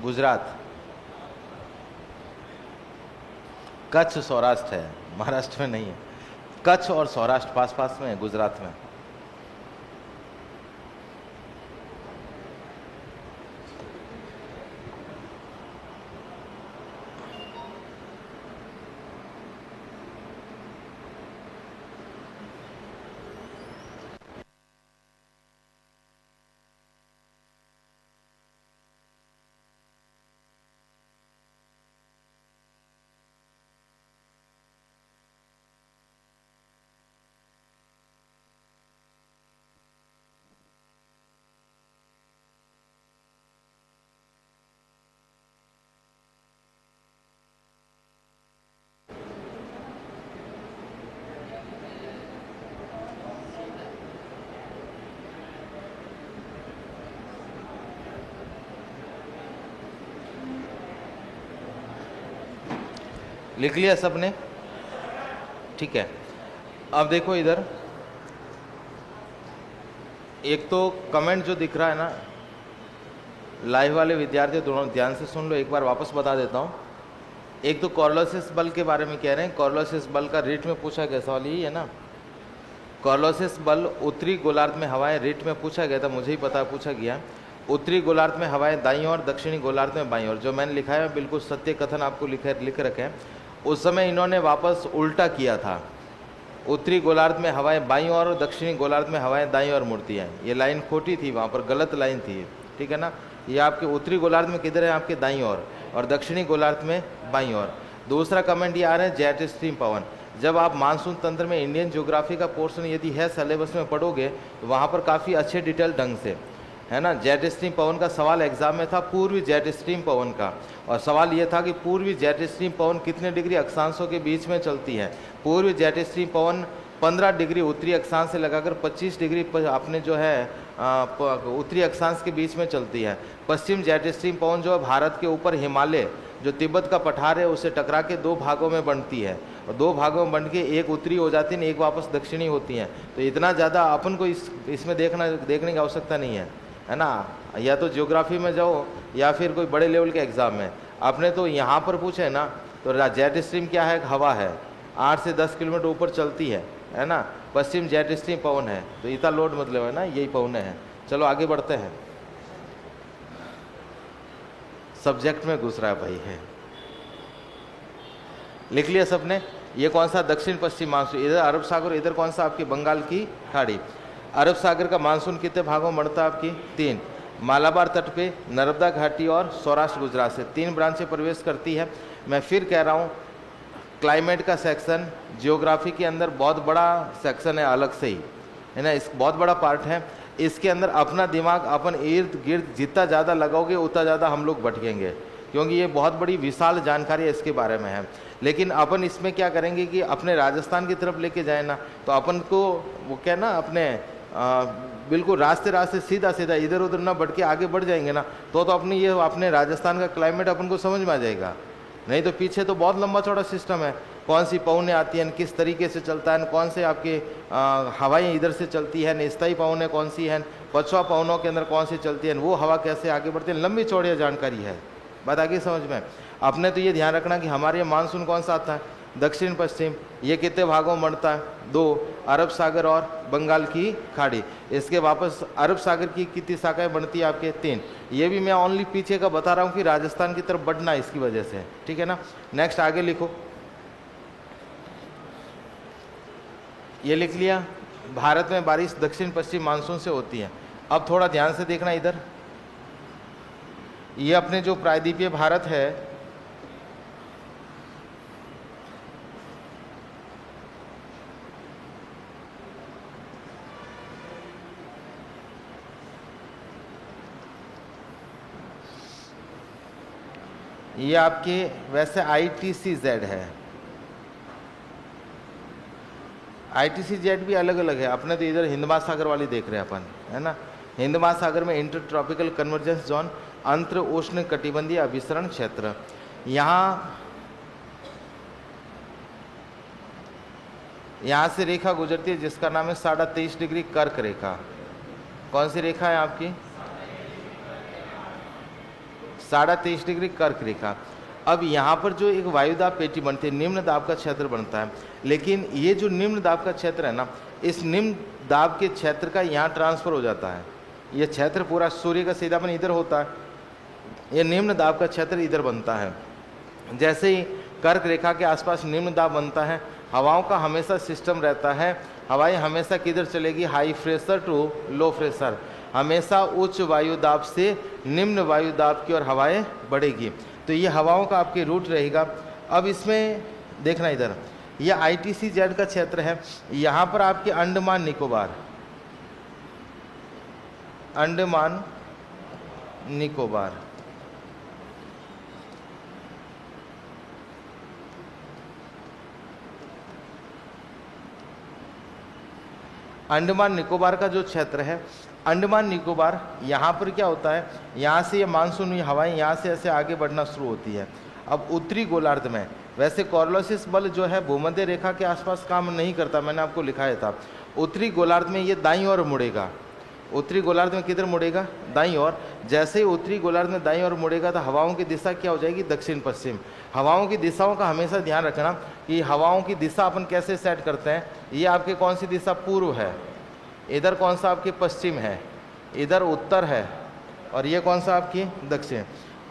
A: गुजरात, कच्छ सौराष्ट्र है, महाराष्ट्र में नहीं है। कच्छ और सौराष्ट्र पास पास में है गुजरात में। लिख लिया सबने? ठीक है। अब देखो इधर, एक तो कमेंट जो दिख रहा है ना, लाइव वाले विद्यार्थी दोनों ध्यान से सुन लो, एक बार वापस बता देता हूँ। एक तो कॉर्लोसिस बल के बारे में कह रहे हैं, कॉर्लोसिस बल का रेट में पूछा गया सवाल यही है ना। कॉर्लोसिस बल उत्तरी गोलार्ध में हवाएं, रेट में पूछा गया था, मुझे ही पता पूछा गया। उत्तरी गोलार्ध में हवाएं दाईं ओर, दक्षिणी गोलार्ध में बाईं ओर। जो मैंने लिखा है बिल्कुल सत्य कथन आपको लिख रखे हैं। उस समय इन्होंने वापस उल्टा किया था, उत्तरी गोलार्ध में हवाएं बाईं ओर और दक्षिणी गोलार्ध में हवाएं दाईं ओर मुड़ती हैं। ये लाइन खोटी थी, वहाँ पर गलत लाइन थी, ठीक है ना। ये आपके उत्तरी गोलार्ध में किधर है, आपके दाईं ओर, और दक्षिणी गोलार्ध में बाईं ओर। दूसरा कमेंट ये आ रहा है जेट स्ट्रीम पवन। जब आप मानसून तंत्र में इंडियन ज्योग्राफी का पोर्शन यदि है सिलेबस में पढ़ोगे तो वहाँ पर काफ़ी अच्छे डिटेल ढंग से है ना, जेट स्ट्रीम पवन का सवाल एग्जाम में था, पूर्वी जेट स्ट्रीम पवन का। और सवाल ये था कि पूर्वी जेट स्ट्रीम पवन कितने डिग्री अक्षांशों के बीच में चलती है। पूर्वी जेट स्ट्रीम पवन 15 डिग्री उत्तरी अक्षांश से लगाकर 25 डिग्री अपने जो है उत्तरी अक्षांश के बीच में चलती है। पश्चिम जेट स्ट्रीम पवन जो है भारत के ऊपर हिमालय जो तिब्बत का पठार है उसे टकरा के 2 भागों में बनती है, और 2 भागों में बन के एक उत्तरी हो जाती है, एक वापस दक्षिणी होती है। तो इतना ज़्यादा अपन को इसमें देखने की आवश्यकता नहीं है ना। या तो ज्योग्राफी में जाओ या फिर कोई बड़े लेवल के एग्जाम में। आपने तो यहाँ पर पूछे ना, तो जेट स्ट्रीम क्या है, हवा है, 8 से 10 किलोमीटर ऊपर चलती है ना। पश्चिम जेट स्ट्रीम पवन है, तो इतना लोड मतलब है ना, यही पवन है। चलो आगे बढ़ते हैं, सब्जेक्ट में घुस रहा है भाई है। लिख लिया सबने? ये कौन सा दक्षिण पश्चिम मानसून, इधर अरब सागर, इधर कौन सा आपकी बंगाल की खाड़ी। अरब सागर का मानसून कितने भागों में बढ़ता है आपकी? 3। मालाबार तट पे, नर्मदा घाटी और सौराष्ट्र गुजरात से 3 ब्रांचें प्रवेश करती है। मैं फिर कह रहा हूँ, क्लाइमेट का सेक्शन जियोग्राफी के अंदर बहुत बड़ा सेक्शन है अलग से ही, है ना, इस बहुत बड़ा पार्ट है। इसके अंदर अपना दिमाग अपन इर्द गिर्द जितना ज़्यादा लगाओगे उतना ज़्यादा हम लोग भटकेंगे, क्योंकि ये बहुत बड़ी विशाल जानकारी इसके बारे में है। लेकिन अपन इसमें क्या करेंगे कि अपने राजस्थान की तरफ लेके जाए ना, तो अपन को वो क्या ना, अपने बिल्कुल रास्ते सीधा इधर उधर ना बढ़ के आगे बढ़ जाएंगे ना, तो अपने ये अपने राजस्थान का क्लाइमेट अपन को समझ में आ जाएगा। नहीं तो पीछे तो बहुत लंबा चौड़ा सिस्टम है, कौन सी पवनें आती हैं, किस तरीके से चलता है, कौन से आपके हवाएं इधर से चलती है, स्थायी पवनें कौन सी हैं, पछुआ पवनों के अंदर कौन सी चलती है, वो हवा कैसे आगे बढ़ती है, लंबी चौड़ी जानकारी है। बात आगे समझ में। आपने तो ये ध्यान रखना कि हमारे यहाँ मानसून कौन सा आता है, दक्षिण पश्चिम। ये कितने भागों में बढ़ता है? 2, अरब सागर और बंगाल की खाड़ी। इसके वापस अरब सागर की कितनी शाखाएं बनती है आपके? 3। ये भी मैं ओनली पीछे का बता रहा हूँ कि राजस्थान की तरफ बढ़ना इसकी वजह से, ठीक है ना। नेक्स्ट आगे लिखो, ये लिख लिया, भारत में बारिश दक्षिण पश्चिम मानसून से होती है। अब थोड़ा ध्यान से देखना इधर, ये अपने जो प्रायद्वीपीय भारत है, ये आपके वैसे ITCZ है, ITCZ भी अलग अलग है। अपने तो इधर हिंद महासागर वाली देख रहे हैं अपन, है ना। हिंद महासागर में इंटर ट्रॉपिकल कन्वर्जेंस जोन, अंतर उष्ण कटिबंधीय अभिसरण क्षेत्र। यहाँ से रेखा गुजरती है जिसका नाम है 23.5 डिग्री कर्क रेखा। कौन सी रेखा है आपकी? 23.5 डिग्री कर्क रेखा। अब यहाँ पर जो एक वायुदाब पेटी बनती है, निम्न दाब का क्षेत्र बनता है। लेकिन ये जो निम्न दाब का क्षेत्र है ना, इस निम्न दाब के क्षेत्र का यहाँ ट्रांसफर हो जाता है। ये क्षेत्र पूरा सूर्य का सीधापन इधर होता है, ये निम्न दाब का क्षेत्र इधर बनता है। जैसे ही कर्क रेखा के आसपास निम्न दाब बनता है, हवाओं का हमेशा सिस्टम रहता है, हवाएं हमेशा किधर चलेगी? High pressure to low pressure, हमेशा उच्च वायुदाब से निम्न वायुदाब की ओर हवाएं बढ़ेगी। तो ये हवाओं का आपके रूट रहेगा। अब इसमें देखना इधर, ये ITCZ का क्षेत्र है। यहाँ पर आपके अंडमान निकोबार, अंडमान निकोबार, अंडमान निकोबार का जो क्षेत्र है, अंडमान निकोबार, यहाँ पर क्या होता है, यहाँ से ये मानसूनी हवाएं यहाँ से ऐसे आगे बढ़ना शुरू होती है। अब उत्तरी गोलार्ध में वैसे कॉर्लोसिस बल जो है भूमध्य रेखा के आसपास काम नहीं करता, मैंने आपको लिखाया था। उत्तरी गोलार्ध में ये दाईं ओर मुड़ेगा। उत्तरी गोलार्ध में किधर मुड़ेगा? दाईं ओर। जैसे ही उत्तरी गोलार्ध में दाईं ओर मुड़ेगा तो हवाओं की दिशा क्या हो जाएगी? दक्षिण पश्चिम। हवाओं की दिशाओं का हमेशा ध्यान रखना कि हवाओं की दिशा अपन कैसे सेट करते हैं। ये आपके कौन सी दिशा? पूर्व है। इधर कौन सा आपके? पश्चिम है। इधर उत्तर है। और ये कौन सा आपकी? दक्षिण।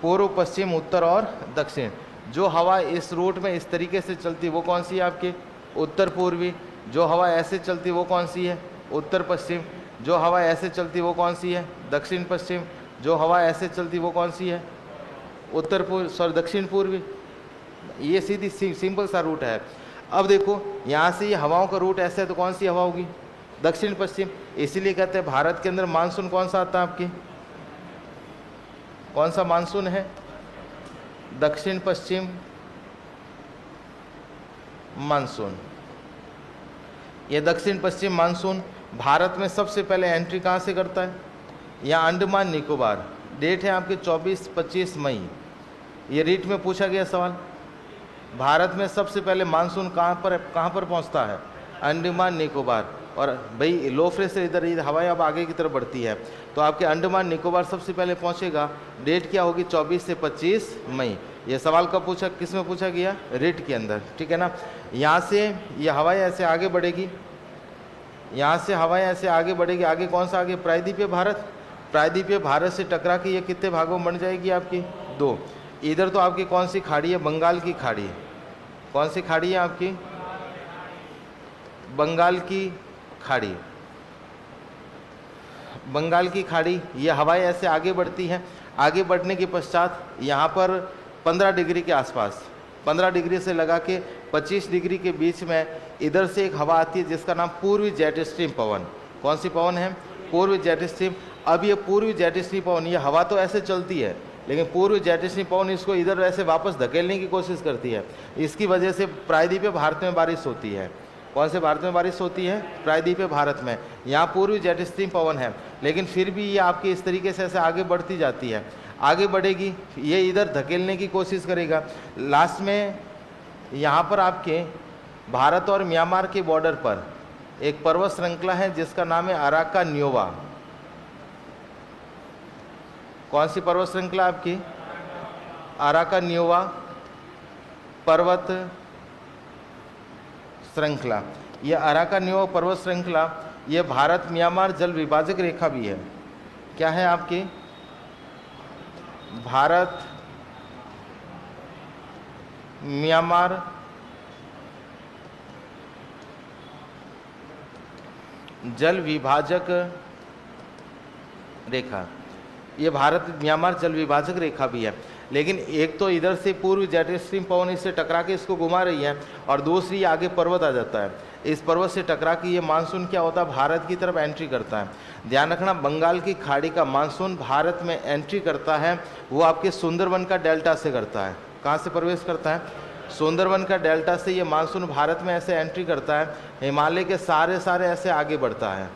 A: पूर्व, पश्चिम, उत्तर और दक्षिण। जो हवा इस रूट में इस तरीके से चलती वो कौन सी है आपकी? उत्तर पूर्वी। जो हवा ऐसे चलती वो कौन सी है? उत्तर पश्चिम। जो हवा ऐसे चलती वो कौन सी है? दक्षिण पश्चिम। जो हवा ऐसे चलती वो कौन सी है? उत्तर पूर्व, सॉरी दक्षिण पूर्वी। ये सीधी सिंपल सा रूट है। अब देखो यहाँ से ये हवाओं का रूट ऐसे है तो कौन सी हवा होगी? दक्षिण पश्चिम। इसीलिए कहते हैं भारत के अंदर मानसून कौन सा आता है आपकी? कौन सा मानसून है? दक्षिण पश्चिम मानसून। ये दक्षिण पश्चिम मानसून भारत में सबसे पहले एंट्री कहाँ से करता है? यहाँ अंडमान निकोबार। डेट है आपकी 24-25 मई। ये रीट में पूछा गया सवाल। भारत में सबसे पहले मानसून कहाँ पर पहुँचता है? अंडमान निकोबार। और भाई लो प्रेशर इधर हवाएं अब आगे की तरफ बढ़ती है तो आपके अंडमान निकोबार सबसे पहले पहुँचेगा। डेट क्या होगी? 24 से 25 मई। ये सवाल कब पूछा, किस में पूछा गया? रीट के अंदर, ठीक है ना। यहाँ से ये हवाएं ऐसे आगे बढ़ेगी, यहाँ से हवाएं ऐसे आगे बढ़ेगी। आगे कौन सा? आगे प्रायद्वीपीय भारत। प्रायद्वीपीय भारत से टकरा के ये कितने भागों में बन जाएगी आपकी? 2। इधर तो आपकी कौन सी खाड़ी है? बंगाल की खाड़ी। कौन सी खाड़ी है आपकी? बंगाल की खाड़ी। बंगाल की खाड़ी। ये हवाएं ऐसे आगे बढ़ती हैं। आगे बढ़ने के पश्चात यहाँ पर 15 डिग्री के आसपास, 15 डिग्री से लगा के 25 डिग्री के बीच में इधर से एक हवा आती है जिसका नाम पूर्वी जेट स्ट्रीम पवन। कौन सी पवन है? पूर्वी जेट स्ट्रीम। अब ये पूर्वी जेट स्ट्रीम पवन, ये हवा तो ऐसे चलती है लेकिन पूर्वी जेट स्ट्रीम पवन इसको इधर ऐसे वापस धकेलने की कोशिश करती है। इसकी वजह से प्रायद्वीपीय भारत में बारिश होती है। कौन से भारत में बारिश होती है? प्रायद्वीपीय भारत में। यहाँ पूर्वी जेट स्ट्रीम पवन है लेकिन फिर भी ये आपकी इस तरीके से ऐसे आगे बढ़ती जाती है। आगे बढ़ेगी, ये इधर धकेलने की कोशिश करेगा। लास्ट में यहाँ पर आपके भारत और म्यांमार के बॉर्डर पर एक पर्वत श्रृंखला है जिसका नाम है अराका न्योवा। कौन सी पर्वत श्रृंखला आपकी? अराका न्योवा पर्वत श्रृंखला। यह अराका न्योवा पर्वत श्रृंखला ये भारत म्यांमार जल विभाजक रेखा भी है। क्या है आपकी? भारत म्यांमार जल विभाजक रेखा। ये भारत म्यांमार जल विभाजक रेखा भी है। लेकिन एक तो इधर से पूर्व जेट स्ट्रीम पवन इससे टकरा के इसको घुमा रही है और दूसरी आगे पर्वत आ जाता है। इस पर्वत से टकरा के ये मानसून क्या होता है? भारत की तरफ एंट्री करता है। ध्यान रखना, बंगाल की खाड़ी का मानसून भारत में एंट्री करता है वो आपके सुंदरवन का डेल्टा से करता है। कहाँ से प्रवेश करता है? सुंदरवन का डेल्टा से ये मानसून भारत में ऐसे एंट्री करता है। हिमालय के सारे ऐसे आगे बढ़ता है।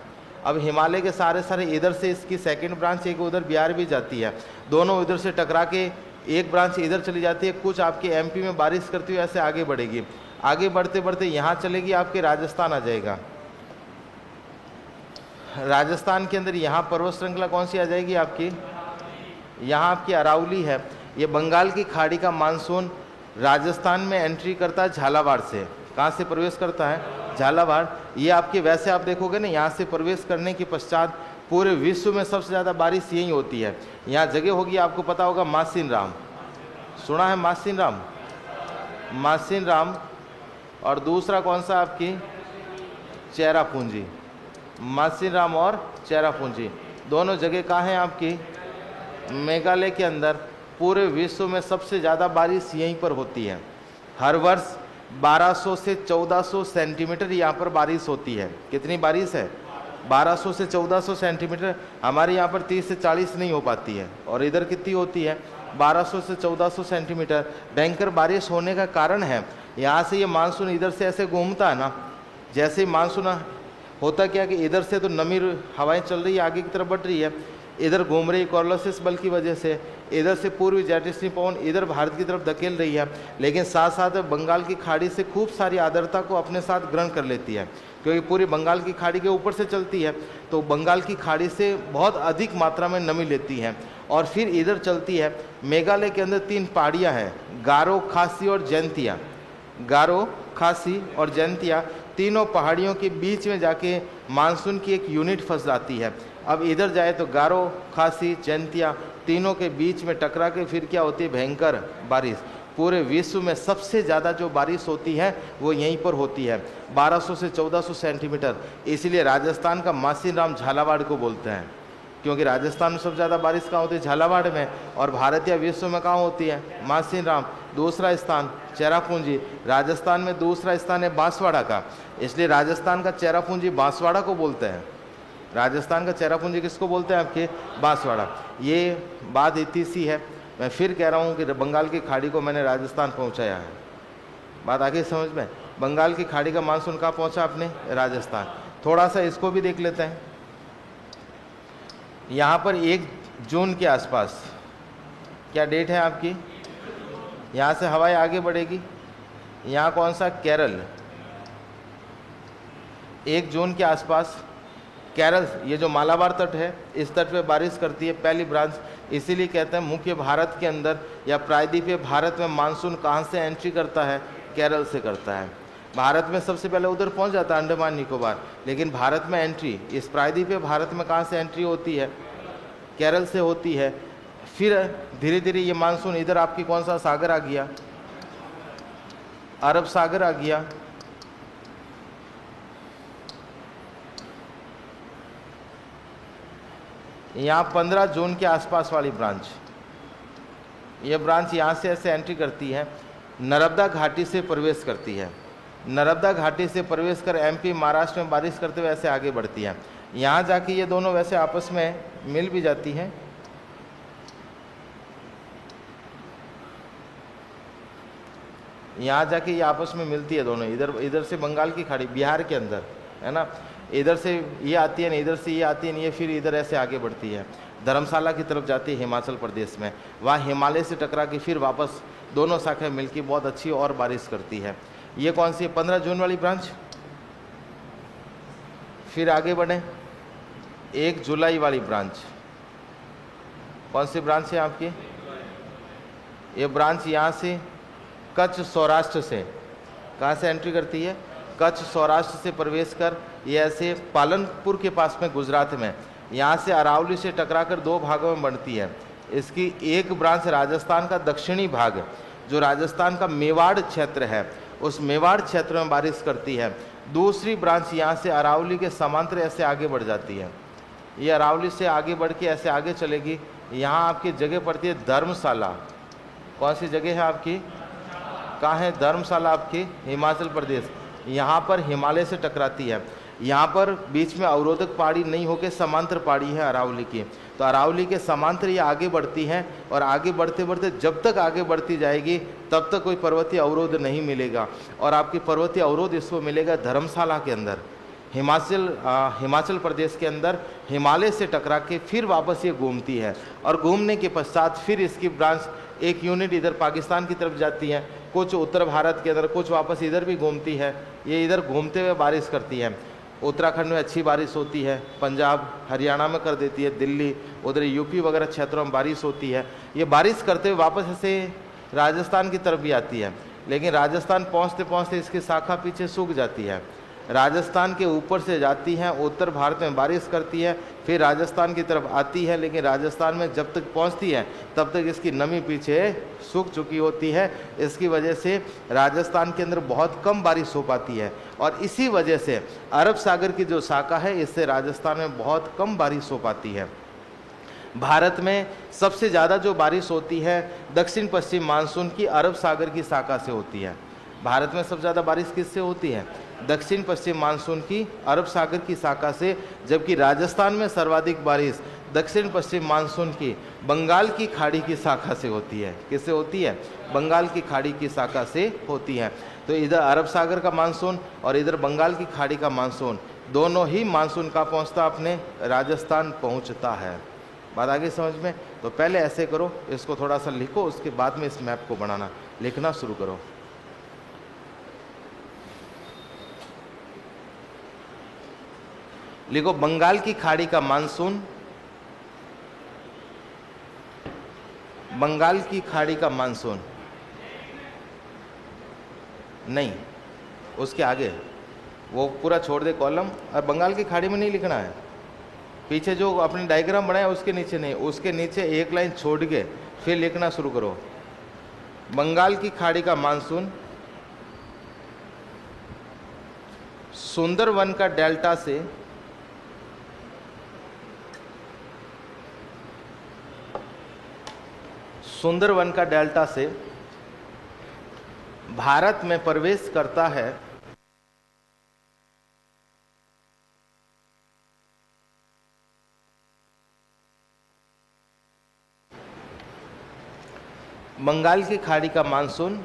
A: अब हिमालय के सारे इधर से इसकी सेकंड ब्रांच एक उधर बिहार भी जाती है। दोनों इधर से टकरा के एक ब्रांच इधर चली जाती है। कुछ आपके एमपी में बारिश करती हुई ऐसे आगे बढ़ेगी। आगे बढ़ते बढ़ते यहाँ चलेगी, आपके राजस्थान आ जाएगा। राजस्थान के अंदर यहाँ पर्वत श्रृंखला कौन सी आ जाएगी आपकी? यहाँ आपकी अरावली है। ये बंगाल की खाड़ी का मानसून राजस्थान में एंट्री करता है झालावाड़ से। कहाँ से प्रवेश करता है? झालावाड़। ये आपके वैसे आप देखोगे ना, यहाँ से प्रवेश करने के पश्चात पूरे विश्व में सबसे ज़्यादा बारिश यहीं होती है। यहाँ जगह होगी, आपको पता होगा, मासिन राम। सुना है मासिन राम? मासिन राम। और दूसरा कौन सा आपकी? चेरापूंजी। मासिन राम और चेरापूंजी दोनों जगह कहाँ हैं आपकी? मेघालय के अंदर। पूरे विश्व में सबसे ज़्यादा बारिश यहीं पर होती है। हर वर्ष 1200 से 1400 सेंटीमीटर यहाँ पर बारिश होती है। कितनी बारिश है? 1200 से 1400 सेंटीमीटर। हमारे यहाँ पर 30 से 40 नहीं हो पाती है। और इधर कितनी होती है? 1200 से 1400 सेंटीमीटर। भयंकर बारिश होने का कारण है यहाँ से ये मानसून इधर से ऐसे घूमता है ना, जैसे ही मानसून होता क्या कि इधर से तो नमी हवाएं चल रही है, आगे की तरफ बढ़ रही है। इधर घूम रही कॉर्लोसिस बल की वजह से, इधर से पूर्वी जेटस्ट्रीम पवन इधर भारत की तरफ धकेल रही है, लेकिन साथ साथ बंगाल की खाड़ी से खूब सारी आर्द्रता को अपने साथ ग्रहण कर लेती है, क्योंकि पूरी बंगाल की खाड़ी के ऊपर से चलती है, तो बंगाल की खाड़ी से बहुत अधिक मात्रा में नमी लेती है और फिर इधर चलती है। मेघालय के अंदर 3 पहाड़ियाँ हैं, गारो, खासी और जैंतिया। गारो, खासी और जैंतिया तीनों पहाड़ियों के बीच में जाके मानसून की एक यूनिट फंस जाती है। अब इधर जाए तो गारो, खासी, जैंतिया तीनों के बीच में टकरा के फिर क्या होती है, भयंकर बारिश। पूरे विश्व में सबसे ज़्यादा जो बारिश होती है वो यहीं पर होती है, 1200 से 1400 सेंटीमीटर। इसलिए राजस्थान का मासीराम झालावाड़ को बोलते हैं, क्योंकि राजस्थान में सबसे ज़्यादा बारिश कहाँ होती है, झालावाड़ में, और भारतीय विश्व में कहाँ होती है, मासीराम। दूसरा स्थान चेरापूंजी, राजस्थान में दूसरा स्थान है बांसवाड़ा का, इसलिए राजस्थान का चेरापूंजी बांसवाड़ा को बोलते हैं। राजस्थान का चेरापूंजी किसको बोलते हैं आपके, बांसवाड़ा। ये बात इतनी सी है, मैं फिर कह रहा हूँ कि बंगाल की खाड़ी को मैंने राजस्थान पहुँचाया है। बात आगे समझ में, बंगाल की खाड़ी का मानसून कहाँ पहुँचा आपने, राजस्थान। थोड़ा सा इसको भी देख लेते हैं। यहाँ पर 1 जून के आसपास क्या डेट है आपकी, यहाँ से हवाएं आगे बढ़ेगी। यहाँ कौन सा, केरल। 1 जून के आसपास केरल, ये जो मालाबार तट है, इस तट पे बारिश करती है पहली ब्रांच। इसीलिए कहते हैं मुख्य भारत के अंदर या प्रायद्वीपीय भारत में मानसून कहाँ से एंट्री करता है, केरल से करता है। भारत में सबसे पहले उधर पहुंच जाता है अंडमान निकोबार, लेकिन भारत में एंट्री, इस प्रायद्वीपीय भारत में कहाँ से एंट्री होती है, केरल से होती है। फिर धीरे धीरे ये मानसून इधर आपकी कौन सा सागर आ गया, अरब सागर आ गया। यहाँ 15 जून के आसपास वाली ब्रांच, ये ब्रांच यहाँ से ऐसे एंट्री करती है, नर्मदा घाटी से प्रवेश करती है। नर्मदा घाटी से प्रवेश कर एमपी, महाराष्ट्र में बारिश करते हुए ऐसे आगे बढ़ती है। यहाँ जाके ये दोनों वैसे आपस में मिल भी जाती हैं। यहाँ जाके ये आपस में मिलती है दोनों, इधर से बंगाल की खाड़ी बिहार के अंदर है ना, इधर से ये आती है ना, इधर से ये आती है, ये फिर इधर ऐसे आगे बढ़ती है, धर्मशाला की तरफ जाती है हिमाचल प्रदेश में। वहाँ हिमालय से टकरा के फिर वापस दोनों शाखाएं मिलकर बहुत अच्छी और बारिश करती है। ये कौन सी 15 जून वाली ब्रांच। फिर आगे बढ़ें, 1 जुलाई वाली ब्रांच, कौन सी ब्रांच है आपकी, ये ब्रांच यहाँ से कच्छ सौराष्ट्र से, कहाँ से एंट्री करती है, कच्छ सौराष्ट्र से प्रवेश कर ये ऐसे पालनपुर के पास में गुजरात में, यहाँ से अरावली से टकराकर 2 भागों में बढ़ती है। इसकी एक ब्रांच राजस्थान का दक्षिणी भाग, जो राजस्थान का मेवाड़ क्षेत्र है, उस मेवाड़ क्षेत्र में बारिश करती है। दूसरी ब्रांच यहाँ से अरावली के समांतर ऐसे आगे बढ़ जाती है, ये अरावली से आगे बढ़ के ऐसे आगे चलेगी। यहाँ आपकी जगह पड़ती है धर्मशाला, कौन सी जगह है आपकी, कहाँ है धर्मशाला आपकी, हिमाचल प्रदेश। यहाँ पर हिमालय से टकराती है, यहाँ पर बीच में अवरोधक पहाड़ी नहीं होकर समांतर पहाड़ी है अरावली की, तो अरावली के समांतर ये आगे बढ़ती है और आगे बढ़ते बढ़ते जब तक आगे बढ़ती जाएगी तब तक कोई पर्वतीय अवरोध नहीं मिलेगा। और आपकी पर्वतीय अवरोध इसको मिलेगा धर्मशाला के अंदर, हिमाचल प्रदेश के अंदर हिमालय से टकरा के फिर वापस ये घूमती है और घूमने के पश्चात फिर इसकी ब्रांच एक यूनिट इधर पाकिस्तान की तरफ जाती है, कुछ उत्तर भारत के अंदर, कुछ वापस इधर भी घूमती है। ये इधर घूमते हुए बारिश करती है। उत्तराखंड में अच्छी बारिश होती है, पंजाब हरियाणा में कर देती है, दिल्ली उधर यूपी वगैरह क्षेत्रों में बारिश होती है। ये बारिश करते हुए वापस ऐसे राजस्थान की तरफ भी आती है, लेकिन राजस्थान पहुँचते पहुँचते इसकी शाखा पीछे सूख जाती है। राजस्थान के ऊपर से जाती है, उत्तर भारत में बारिश करती है, फिर राजस्थान की तरफ आती है, लेकिन राजस्थान में जब तक पहुंचती है तब तक इसकी नमी पीछे सूख चुकी होती है। इसकी वजह से राजस्थान के अंदर बहुत कम बारिश हो पाती है और इसी वजह से अरब सागर की जो शाखा है इससे राजस्थान में बहुत कम बारिश हो पाती है। भारत में सबसे ज़्यादा जो बारिश होती है दक्षिण पश्चिम मानसून की अरब सागर की शाखा से होती है। भारत में सबसे ज़्यादा बारिश किससे होती है, दक्षिण पश्चिम मानसून की अरब सागर की शाखा से, जबकि राजस्थान में सर्वाधिक बारिश दक्षिण पश्चिम मानसून की बंगाल की खाड़ी की शाखा से होती है। किससे होती है, बंगाल की खाड़ी की शाखा से होती है। तो इधर अरब सागर का मानसून और इधर बंगाल की खाड़ी का मानसून, दोनों ही मानसून का पहुंचता अपने राजस्थान पहुंचता है। बात आगे समझ में? तो पहले ऐसे करो, इसको थोड़ा सा लिखो, उसके बाद में इस मैप को बनाना, लिखना शुरू करो। लिखो बंगाल की खाड़ी का मानसून, बंगाल की खाड़ी का मानसून, नहीं उसके आगे वो पूरा छोड़ दे कॉलम, और बंगाल की खाड़ी में नहीं लिखना है, पीछे जो अपने डायग्राम बनाया उसके नीचे नहीं, उसके नीचे एक लाइन छोड़ के फिर लिखना शुरू करो। बंगाल की खाड़ी का मानसून सुंदरवन का डेल्टा से सुंदरवन का डेल्टा से भारत में प्रवेश करता है, बंगाल की खाड़ी का मानसून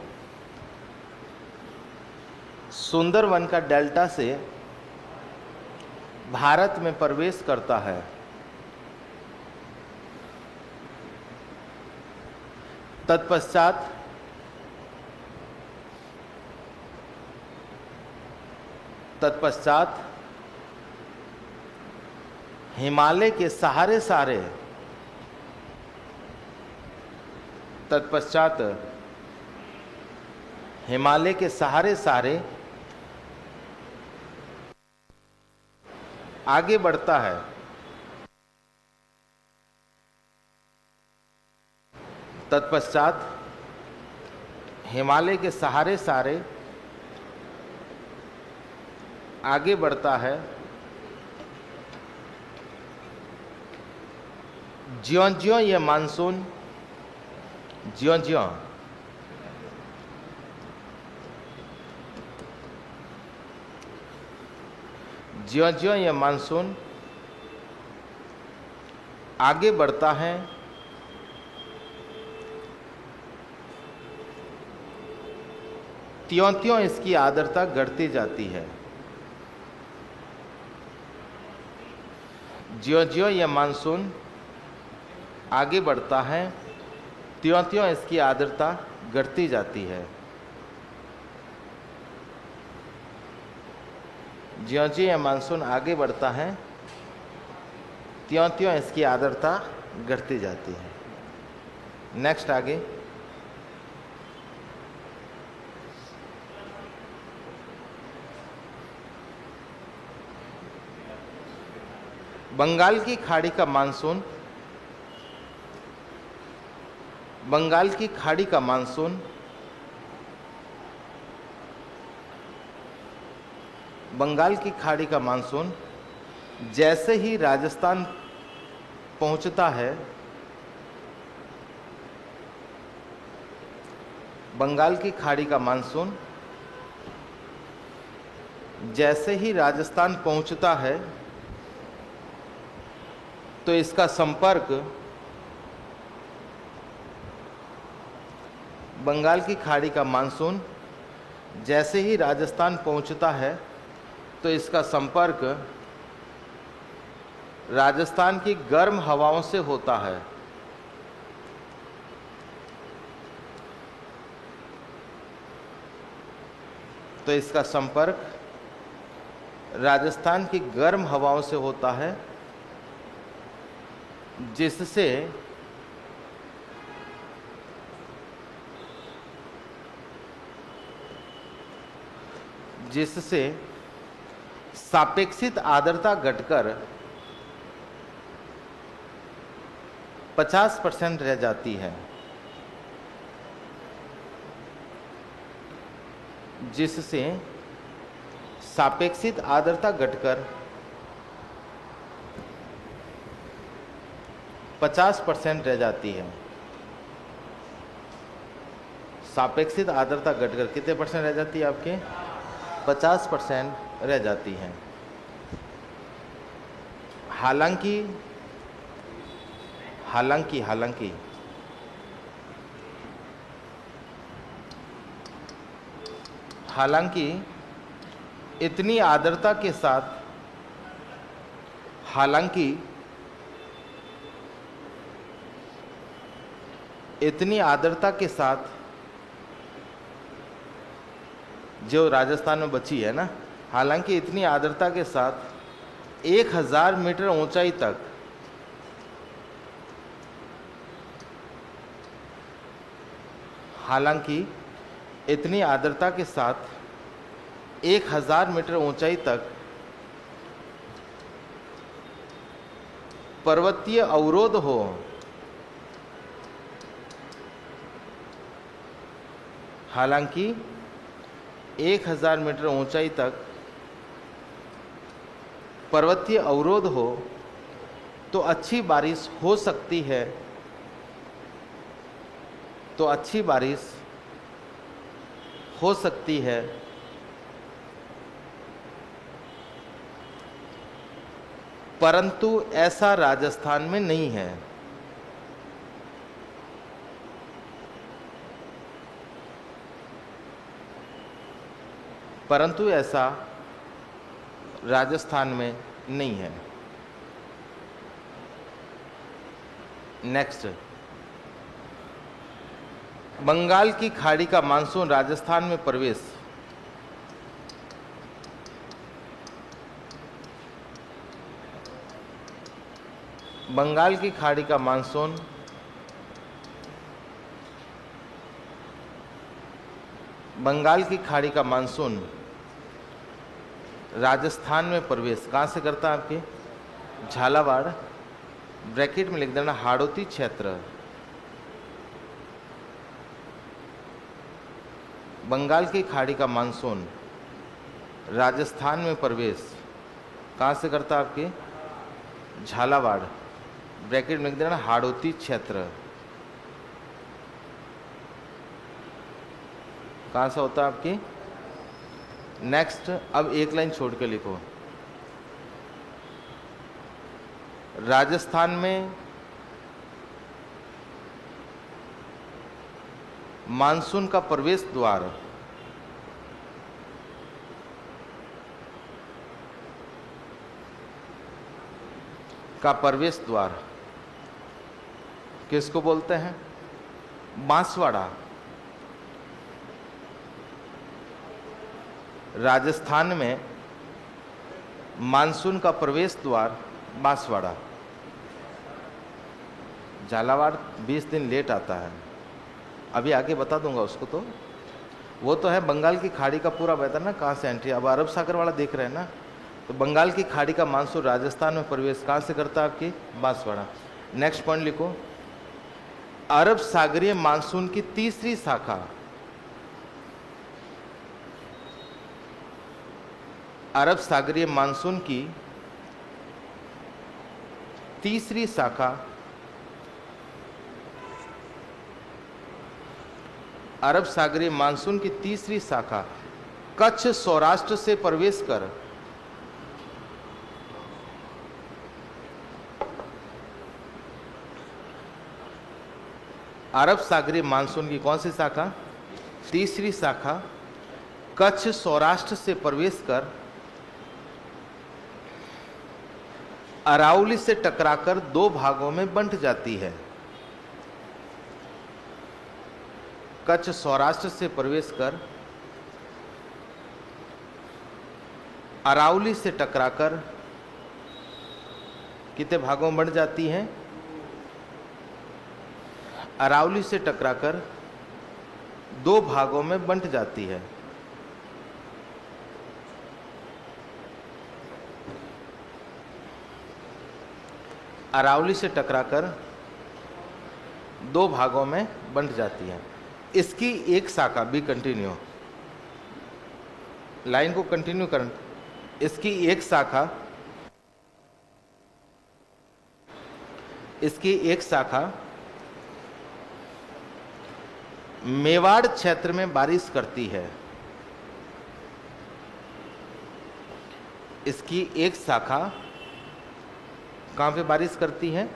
A: सुंदरवन का डेल्टा से भारत में प्रवेश करता है। तत्पश्चात हिमालय के सहारे सारे, तत्पश्चात हिमालय के सहारे सारे आगे बढ़ता है। तत्पश्चात हिमालय के सहारे सारे आगे बढ़ता है। ज्यों-ज्यों ये मानसून, ज्यों-ज्यों ज्यों-ज्यों ये मानसून आगे बढ़ता है, त्यों-त्यों इसकी आर्द्रता घटती जाती है। ज्यों-ज्यों ये मानसून आगे बढ़ता है, त्यों-त्यों इसकी आर्द्रता घटती जाती है। ज्यों-ज्यों ये मानसून आगे बढ़ता है, त्यों-त्यों इसकी आर्द्रता घटती जाती है। नेक्स्ट आगे, बंगाल की खाड़ी का मानसून, बंगाल की खाड़ी का मानसून बंगाल की खाड़ी का मानसून जैसे ही राजस्थान पहुंचता है, बंगाल की खाड़ी का मानसून जैसे ही राजस्थान पहुंचता है तो इसका संपर्क बंगाल की खाड़ी का मानसून जैसे ही राजस्थान पहुंचता है तो इसका संपर्क राजस्थान की गर्म हवाओं से होता है। तो इसका संपर्क राजस्थान की गर्म हवाओं से होता है, जिससे सापेक्षित आर्द्रता घटकर 50% रह जाती है, जिससे सापेक्षित आर्द्रता घटकर 50% रह जाती है। सापेक्षित आर्द्रता घटकर कितने परसेंट रह जाती है आपके? 50% रह जाती है। हालांकि इतनी आर्द्रता के साथ, हालांकि इतनी आर्द्रता के साथ जो राजस्थान में बची है ना, हालांकि इतनी आर्द्रता के साथ 1000 मीटर ऊंचाई तक इतनी आर्द्रता के साथ 1000 मीटर ऊंचाई तक पर्वतीय अवरोध हो, हालांकि 1000 मीटर ऊंचाई तक पर्वतीय अवरोध हो तो अच्छी बारिश हो सकती है, परंतु ऐसा राजस्थान में नहीं है। नेक्स्ट, बंगाल की खाड़ी का मानसून राजस्थान में प्रवेश। बंगाल की खाड़ी का मानसून राजस्थान में प्रवेश कहाँ से करता है? आपके झालावाड़, ब्रैकेट में लिख देना हाड़ौती क्षेत्र। बंगाल की खाड़ी का मानसून राजस्थान में प्रवेश कहाँ से करता है? आपके झालावाड़, ब्रैकेट में लिख देना हाड़ौती क्षेत्र। कहाँ से होता है आपकी? नेक्स्ट, अब एक लाइन छोड़ के लिखो। राजस्थान में मानसून का प्रवेश द्वार किसको बोलते हैं? बांसवाड़ा। राजस्थान में मानसून का प्रवेश द्वार बांसवाड़ा। झालावाड़ 20 दिन लेट आता है, अभी आगे बता दूंगा उसको। तो वो तो है बंगाल की खाड़ी का पूरा बेहतर ना, कहाँ से एंट्री। अब अरब सागर वाला देख रहे हैं ना, तो बंगाल की खाड़ी का मानसून राजस्थान में प्रवेश कहाँ से करता है? आपकी बांसवाड़ा। नेक्स्ट पॉइंट लिखो, अरब सागरीय मानसून की तीसरी शाखा। अरब सागरीय मानसून की तीसरी शाखा कच्छ सौराष्ट्र से प्रवेश कर अरब सागरीय मानसून की कौन सी शाखा? तीसरी शाखा कच्छ सौराष्ट्र से प्रवेश कर अरावली से टकराकर दो भागों में बंट जाती है। कच्छ सौराष्ट्र से प्रवेश कर अरावली से टकराकर कितने भागों में बंट जाती है? अरावली से टकराकर दो भागों में बंट जाती है। अरावली से टकराकर दो भागों में बंट जाती है। इसकी एक शाखा भी कंटिन्यू, लाइन को कंटिन्यू कर। इसकी एक शाखा मेवाड़ क्षेत्र में बारिश करती है। इसकी एक शाखा कहाँ पे बारिश करती है?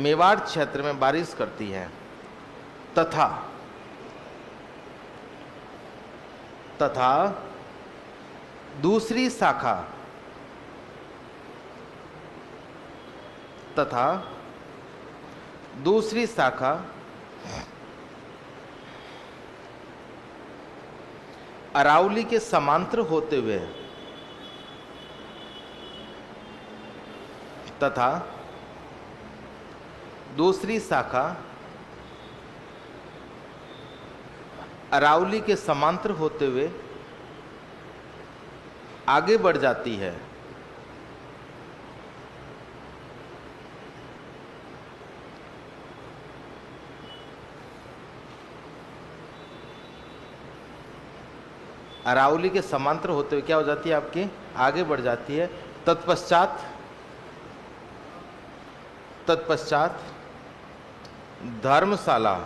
A: मेवाड़ क्षेत्र में बारिश करती है। तथा दूसरी दूसरी शाखा अरावली के समांतर होते हुए तथा दूसरी शाखा अरावली के समांतर होते हुए आगे बढ़ जाती है। अरावली के समांतर होते हुए क्या हो जाती है आपकी, आगे बढ़ जाती है। तत्पश्चात धर्मशाला,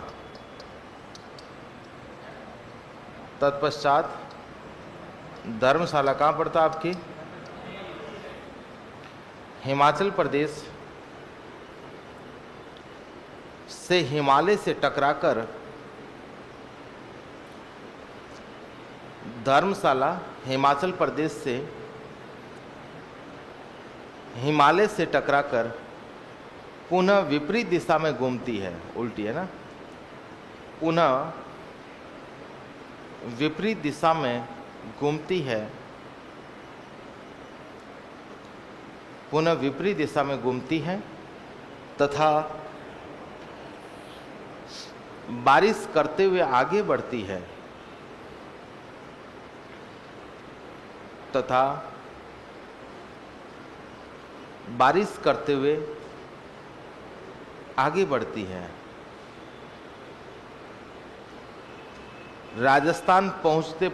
A: धर्मशाला कहाँ पड़ता आपकी, हिमाचल प्रदेश से हिमालय से टकराकर धर्मशाला हिमाचल प्रदेश से हिमालय से टकराकर पुनः विपरीत दिशा में घूमती है, उल्टी है ना, पुनः विपरीत दिशा में घूमती है, पुनः विपरीत दिशा में घूमती है तथा बारिश करते हुए आगे बढ़ती है, तथा बारिश करते हुए आगे बढ़ती है। राजस्थान पहुंचते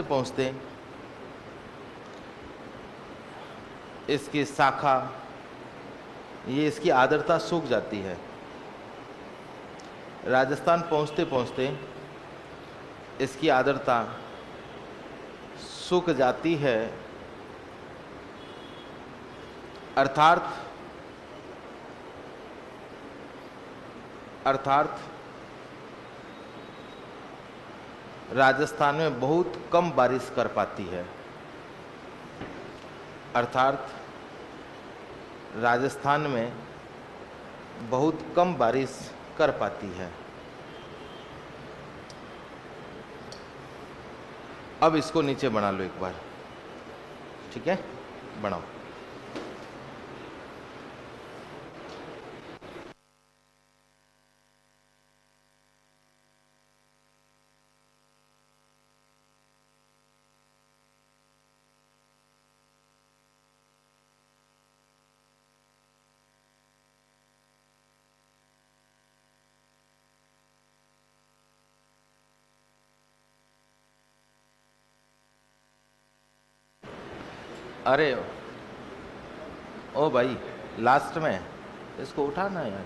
A: पहुंचते इसकी शाखा, ये इसकी आर्द्रता सूख जाती है। राजस्थान पहुंचते पहुंचते इसकी आर्द्रता सूख जाती है, अर्थात राजस्थान में बहुत कम बारिश कर पाती है, अर्थात राजस्थान में बहुत कम बारिश कर पाती है। अब इसको नीचे बना लो एक बार, ठीक है, बनाओ। अरे ओ भाई, लास्ट में इसको उठाना यार,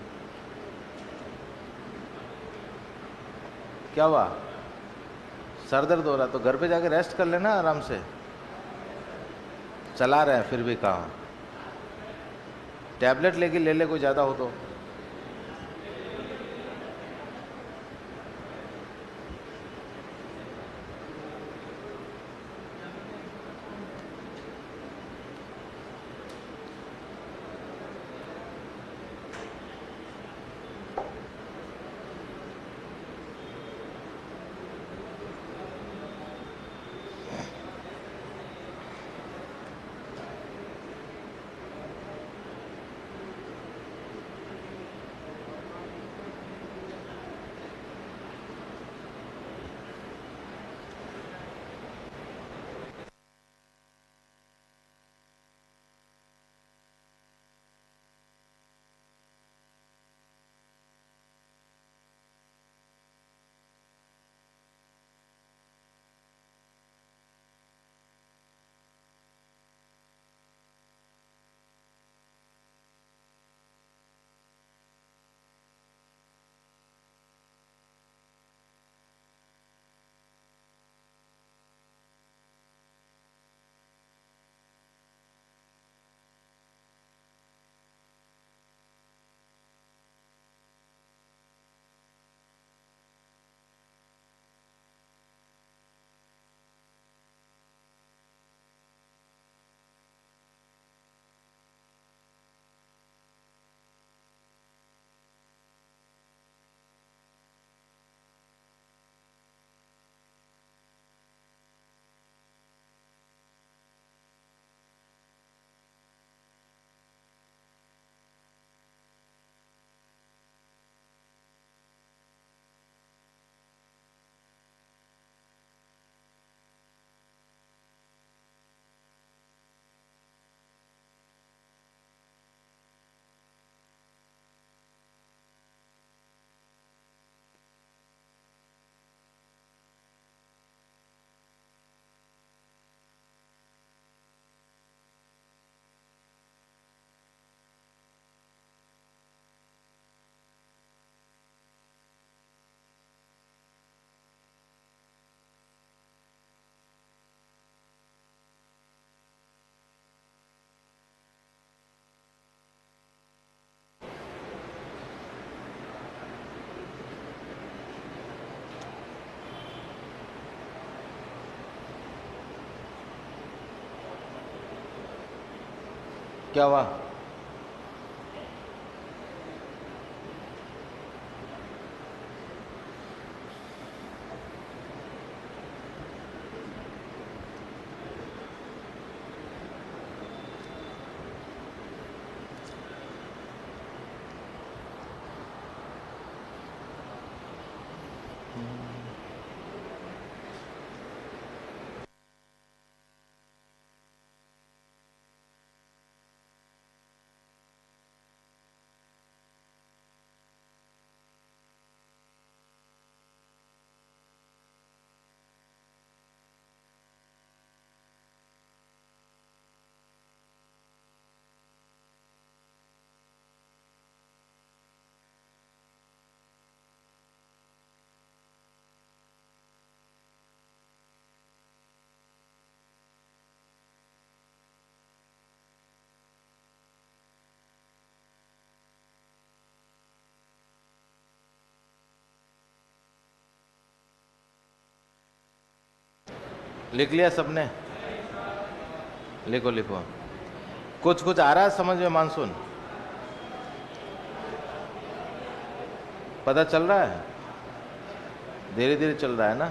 A: क्या हुआ, सर दर्द हो रहा तो घर पे जाके रेस्ट कर लेना आराम से। चला रहे हैं फिर भी कहाँ, टैबलेट लेके ले ले कोई ज़्यादा हो तो। क्या हुआ? लिख लिया सबने? लिखो लिखो। कुछ कुछ आ रहा है समझ में मानसून? पता चल रहा है? धीरे धीरे चल रहा है ना?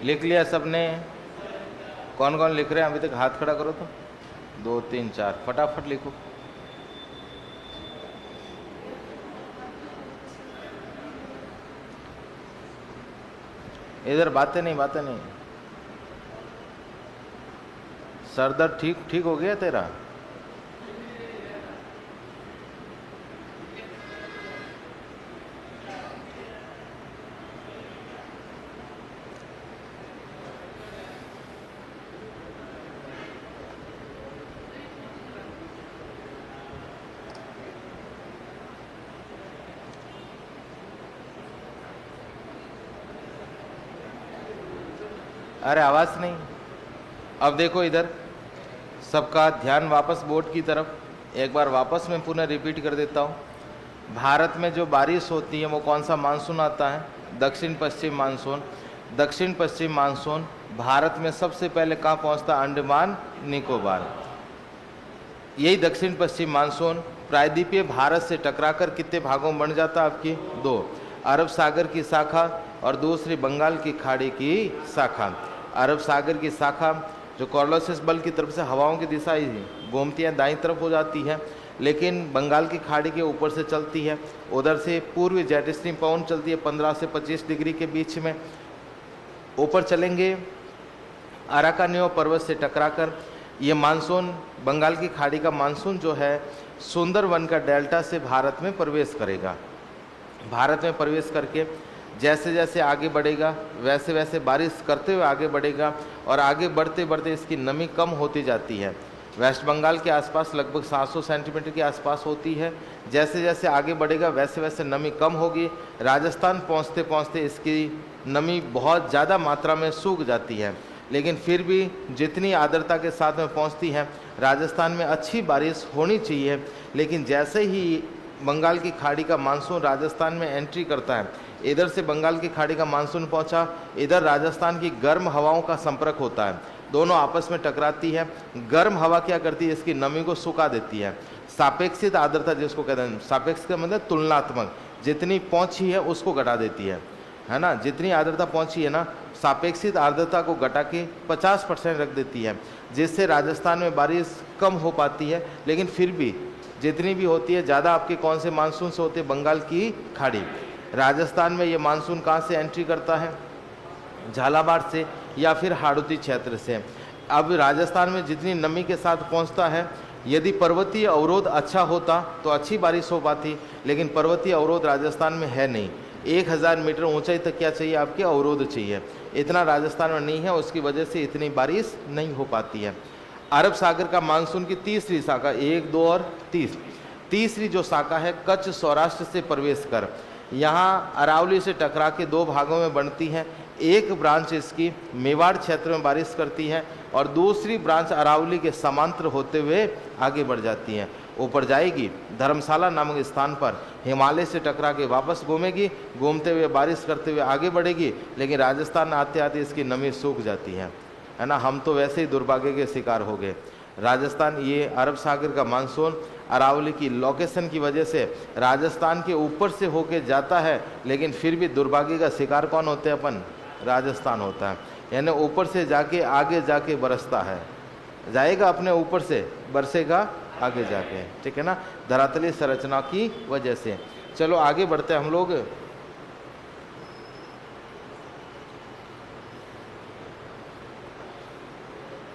A: लिख लिया सबने? कौन कौन लिख रहे हैं अभी तक? हाथ खड़ा करो तो। 2 3 4 फटाफट लिखो। इधर बातें नहीं, बातें नहीं। सर दर्द ठीक हो गया तेरा? अरे आवाज नहीं। अब देखो इधर, सबका ध्यान वापस बोर्ड की तरफ। एक बार वापस मैं पुनः रिपीट कर देता हूँ। भारत में जो बारिश होती है वो कौन सा मानसून आता है? दक्षिण पश्चिम मानसून। दक्षिण पश्चिम मानसून भारत में सबसे पहले कहाँ पहुँचता? अंडमान निकोबार। यही दक्षिण पश्चिम मानसून प्रायद्वीपीय भारत से टकराकर कितने भागों में बन जाता? आपकी 2, अरब सागर की शाखा और दूसरी बंगाल की खाड़ी की शाखा। अरब सागर की शाखा जो कॉर्नवालिस बल की तरफ से हवाओं की दिशा घूमती है, दाईं तरफ हो जाती है, लेकिन बंगाल की खाड़ी के ऊपर से चलती है। उधर से पूर्वी जेट स्ट्रीम पवन चलती है 15 से 25 डिग्री के बीच में। ऊपर चलेंगे अराकानियो पर्वत से टकराकर ये मानसून, बंगाल की खाड़ी का मानसून जो है सुंदरवन का डेल्टा से भारत में प्रवेश करेगा। भारत में प्रवेश करके जैसे जैसे आगे बढ़ेगा वैसे वैसे बारिश करते हुए आगे बढ़ेगा और आगे बढ़ते बढ़ते इसकी नमी कम होती जाती है। वेस्ट बंगाल के आसपास लगभग 700 सेंटीमीटर के आसपास होती है। जैसे जैसे आगे बढ़ेगा वैसे वैसे नमी कम होगी। राजस्थान पहुंचते पहुंचते इसकी नमी बहुत ज़्यादा मात्रा में सूख जाती है, लेकिन फिर भी जितनी आर्द्रता के साथ में पहुंचती है राजस्थान में अच्छी बारिश होनी चाहिए। लेकिन जैसे ही बंगाल की खाड़ी का मानसून राजस्थान में एंट्री करता है, इधर से बंगाल की खाड़ी का मानसून पहुंचा, इधर राजस्थान की गर्म हवाओं का संपर्क होता है, दोनों आपस में टकराती है। गर्म हवा क्या करती है, इसकी नमी को सुखा देती है। सापेक्षिक आर्द्रता जिसको कहते हैं, सापेक्ष का मतलब तुलनात्मक, जितनी पहुंची है उसको घटा देती है ना। जितनी आर्द्रता पहुंची है ना, सापेक्षिक आर्द्रता को घटा के 50% रख देती है, जिससे राजस्थान में बारिश कम हो पाती है। लेकिन फिर भी जितनी भी होती है ज़्यादा आपके कौन से मानसून से होते हैं, बंगाल की खाड़ी। राजस्थान में ये मानसून कहाँ से एंट्री करता है, झालावाड़ से या फिर हाड़ौती क्षेत्र से। अब राजस्थान में जितनी नमी के साथ पहुंचता है, यदि पर्वतीय अवरोध अच्छा होता तो अच्छी बारिश हो पाती, लेकिन पर्वतीय अवरोध राजस्थान में है नहीं। 1000 मीटर ऊंचाई तक क्या चाहिए, आपके अवरोध चाहिए, इतना राजस्थान में नहीं है, उसकी वजह से इतनी बारिश नहीं हो पाती है। अरब सागर का मानसून की तीसरी शाखा, 1, 2 और 3, तीसरी जो शाखा है कच्छ सौराष्ट्र से प्रवेश कर यहाँ अरावली से टकरा के 2 भागों में बनती है। एक ब्रांच इसकी मेवाड़ क्षेत्र में बारिश करती है और दूसरी ब्रांच अरावली के समांतर होते हुए आगे बढ़ जाती है। ऊपर जाएगी धर्मशाला नामक स्थान पर, हिमालय से टकरा के वापस घूमेगी, घूमते हुए बारिश करते हुए आगे बढ़ेगी, लेकिन राजस्थान आते आते इसकी नमी सूख जाती है ना। हम तो वैसे ही दुर्भाग्य के शिकार हो गए। राजस्थान, ये अरब सागर का मानसून अरावली की लोकेशन की वजह से राजस्थान के ऊपर से होके जाता है, लेकिन फिर भी दुर्भाग्य का शिकार कौन होते हैं, अपन, राजस्थान होता है। यानी ऊपर से जाके आगे जाके बरसता है, जाएगा अपने ऊपर से, बरसेगा आगे जाके, ठीक है ना, धरातलीय संरचना की वजह से। चलो आगे बढ़ते हैं हम लोग।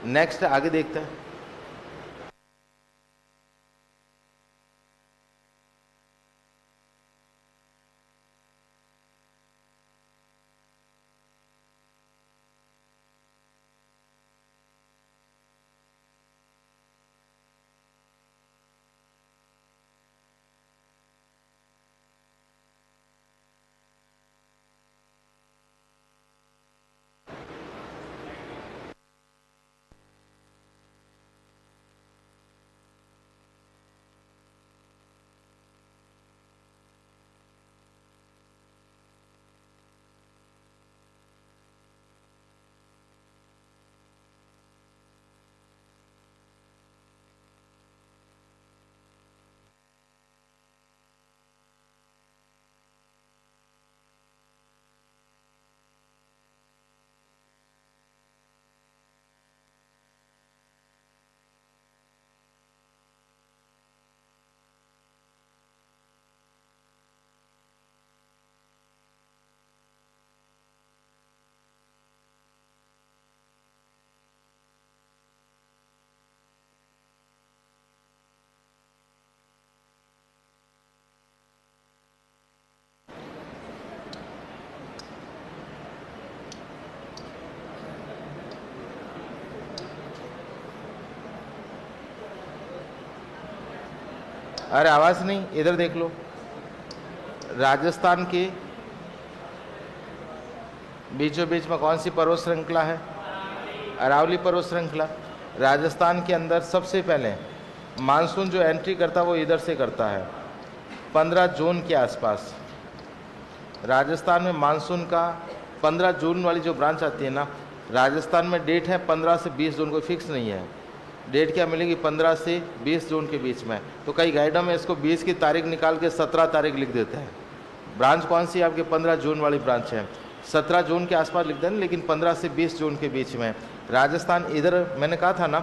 A: नेक्स्ट आगे देखते हैं। अरे आवाज़ नहीं, इधर देख लो। राजस्थान के बीचों बीच में कौन सी पर्वत श्रृंखला है, अरावली पर्वत श्रृंखला। राजस्थान के अंदर सबसे पहले मानसून जो एंट्री करता है वो इधर से करता है, 15 जून के आसपास। राजस्थान में मानसून का 15 जून वाली जो ब्रांच आती है ना, राजस्थान में डेट है 15 से 20 जून, कोई फिक्स नहीं है डेट, क्या मिलेगी 15 से 20 जून के बीच में। तो कई गाइडों में इसको 20 की तारीख निकाल के 17 तारीख लिख देते हैं। ब्रांच कौन सी आपके 15 जून वाली ब्रांच है, 17 जून के आसपास लिख दें, लेकिन 15 से 20 जून के बीच में राजस्थान। इधर मैंने कहा था ना,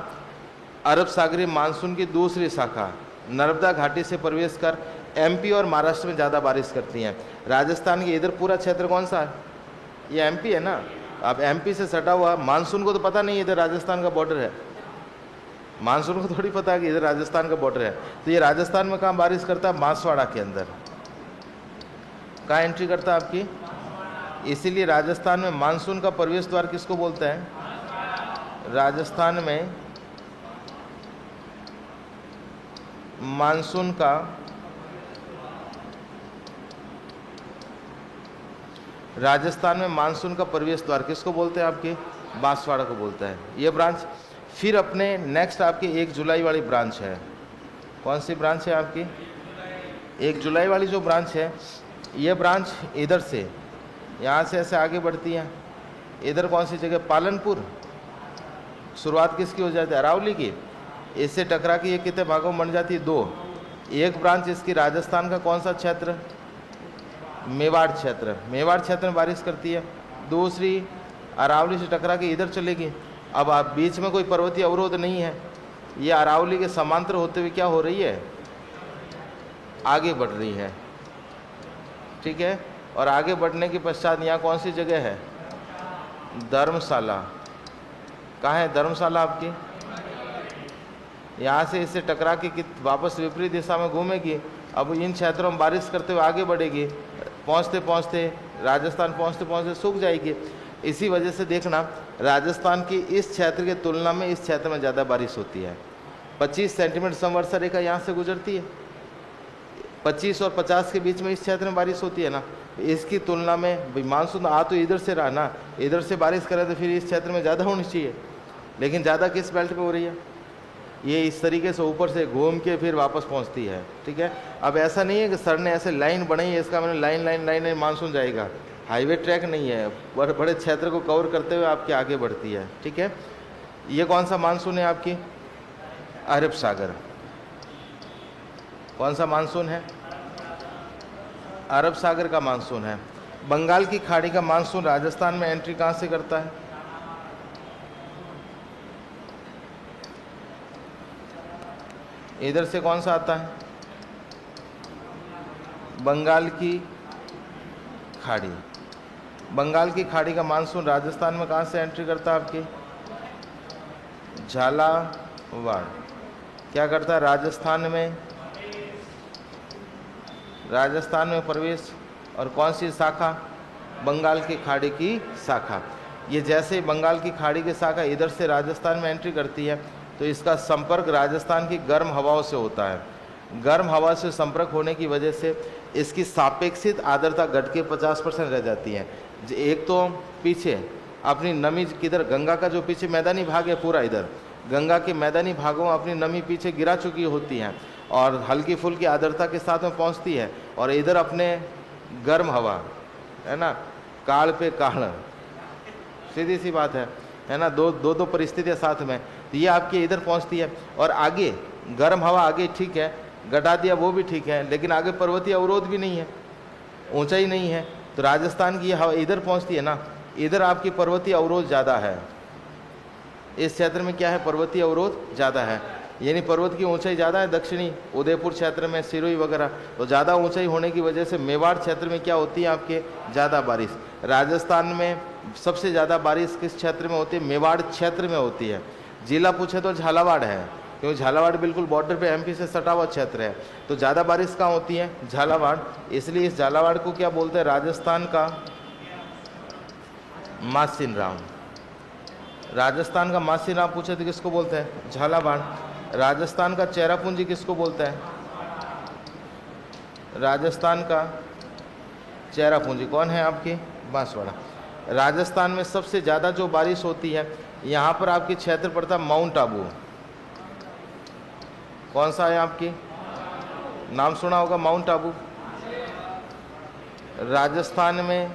A: अरब सागरीय मानसून की दूसरी शाखा नर्मदा घाटी से प्रवेश कर एमपी और महाराष्ट्र में ज़्यादा बारिश करती हैं। राजस्थान के इधर पूरा क्षेत्र कौन सा है, ये एमपी है ना। अब एमपी से सटा हुआ, मानसून को तो पता नहीं इधर राजस्थान का बॉर्डर है, मानसून को थोड़ी पता है कि इधर राजस्थान का बॉर्डर है। तो ये राजस्थान में कहाँ बारिश करता है, बांसवाड़ा के अंदर। कहाँ एंट्री करता है आपकी, इसीलिए राजस्थान में मानसून का प्रवेश द्वार किसको बोलते हैं? राजस्थान में मानसून का प्रवेश द्वार किसको बोलते हैं? आपके बांसवाड़ा को बोलता है ये ब्रांच। फिर अपने नेक्स्ट आपकी 1 जुलाई वाली ब्रांच है। कौन सी ब्रांच है आपकी? 1 जुलाई वाली जो ब्रांच है, ये ब्रांच इधर से, यहाँ से ऐसे आगे बढ़ती है। इधर कौन सी जगह? पालनपुर। शुरुआत किसकी हो जाती है? अरावली की। इससे टकरा के ये कितने भागों में बन जाती है? 2। एक ब्रांच इसकी राजस्थान का कौन सा क्षेत्र? मेवाड़ क्षेत्र। मेवाड़ क्षेत्र में बारिश करती है। दूसरी अरावली से टकरा के इधर चलेगी। अब आप बीच में कोई पर्वतीय अवरोध नहीं है, ये अरावली के समांतर होते हुए क्या हो रही है? आगे बढ़ रही है। ठीक है। और आगे बढ़ने के पश्चात यहाँ कौन सी जगह है? धर्मशाला। कहाँ है धर्मशाला आपकी? यहाँ से इसे टकरा के वापस विपरीत दिशा में घूमेगी। अब इन क्षेत्रों में बारिश करते हुए आगे बढ़ेगी, पहुँचते पहुँचते राजस्थान पहुँचते सूख जाएगी। इसी वजह से देखना, राजस्थान की इस क्षेत्र के तुलना में इस क्षेत्र में ज़्यादा बारिश होती है। 25 सेंटीमीटर समवर्षा रेखा यहाँ से गुजरती है। 25 और 50 के बीच में इस क्षेत्र में बारिश होती है ना। इसकी तुलना में मानसून आ तो इधर से रहा ना, इधर से बारिश करे तो फिर इस क्षेत्र में ज़्यादा होनी चाहिए, लेकिन ज़्यादा किस बेल्ट पे हो रही है? ये इस तरीके से ऊपर से घूम के फिर वापस पहुंचती है। ठीक है। अब ऐसा नहीं है कि सर ने ऐसे लाइन बनाई है, इसका मैंने लाइन मानसून जाएगा। हाईवे ट्रैक नहीं है, बड़े क्षेत्र को कवर करते हुए आपके आगे बढ़ती है। ठीक है। ये कौन सा मानसून है आपकी? अरब सागर। कौन सा मानसून है? अरब सागर का मानसून है। बंगाल की खाड़ी का मानसून राजस्थान में एंट्री कहाँ से करता है? इधर से कौन सा आता है? बंगाल की खाड़ी। बंगाल की खाड़ी का मानसून राजस्थान में कहाँ से एंट्री करता है? आपकी झालावाड़। क्या करता है? राजस्थान में प्रवेश। और कौन सी शाखा? बंगाल की खाड़ी की शाखा। ये जैसे बंगाल की खाड़ी की शाखा इधर से राजस्थान में एंट्री करती है, तो इसका संपर्क राजस्थान की गर्म हवाओं से होता है। गर्म हवा से संपर्क होने की वजह से इसकी सापेक्षित आर्द्रता घट के 50% रह जाती है। एक तो पीछे अपनी नमी किधर, गंगा का जो पीछे मैदानी भाग है पूरा, इधर गंगा के मैदानी भागों में अपनी नमी पीछे गिरा चुकी होती है और हल्की फुल्की आर्द्रता के साथ में पहुंचती है। और इधर अपने गर्म हवा है ना, काल पे काल, सीधी सी बात है ना, दो परिस्थितियाँ साथ में। तो ये आपके इधर पहुंचती है। और आगे गर्म हवा आगे ठीक है, घटा दिया वो भी ठीक है, लेकिन आगे पर्वतीय अवरोध भी नहीं है, ऊंचाई नहीं है। तो राजस्थान की हवा इधर पहुंचती है ना, इधर आपकी पर्वतीय अवरोध ज़्यादा है। इस क्षेत्र में क्या है? पर्वतीय अवरोध ज़्यादा है, यानी पर्वत की ऊंचाई ज़्यादा है। दक्षिणी उदयपुर क्षेत्र में, सिरोही वगैरह, तो ज़्यादा ऊंचाई होने की वजह से मेवाड़ क्षेत्र में क्या होती है? आपके ज़्यादा बारिश। राजस्थान में सबसे ज़्यादा बारिश किस क्षेत्र में होती है? मेवाड़ क्षेत्र में होती है। जिला पूछे तो झालावाड़ है, क्योंकि झालावाड़ बिल्कुल बॉर्डर पे एमपी से सटा हुआ क्षेत्र है। तो ज़्यादा बारिश कहाँ होती है? झालावाड़। इसलिए इस झालावाड़ को क्या बोलते हैं? राजस्थान का मासिनराम। राजस्थान का मासिनराम पूछे तो किसको बोलते हैं? झालावाड़। राजस्थान का चेरापूंजी किसको बोलते हैं? राजस्थान का चेरापूंजी कौन है? आपकी बांसवाड़ा। राजस्थान में सबसे ज़्यादा जो बारिश होती है, यहाँ पर आपकी क्षेत्र पड़ता है माउंट आबू। कौन सा है? आपकी नाम सुना होगा, माउंट आबू। राजस्थान में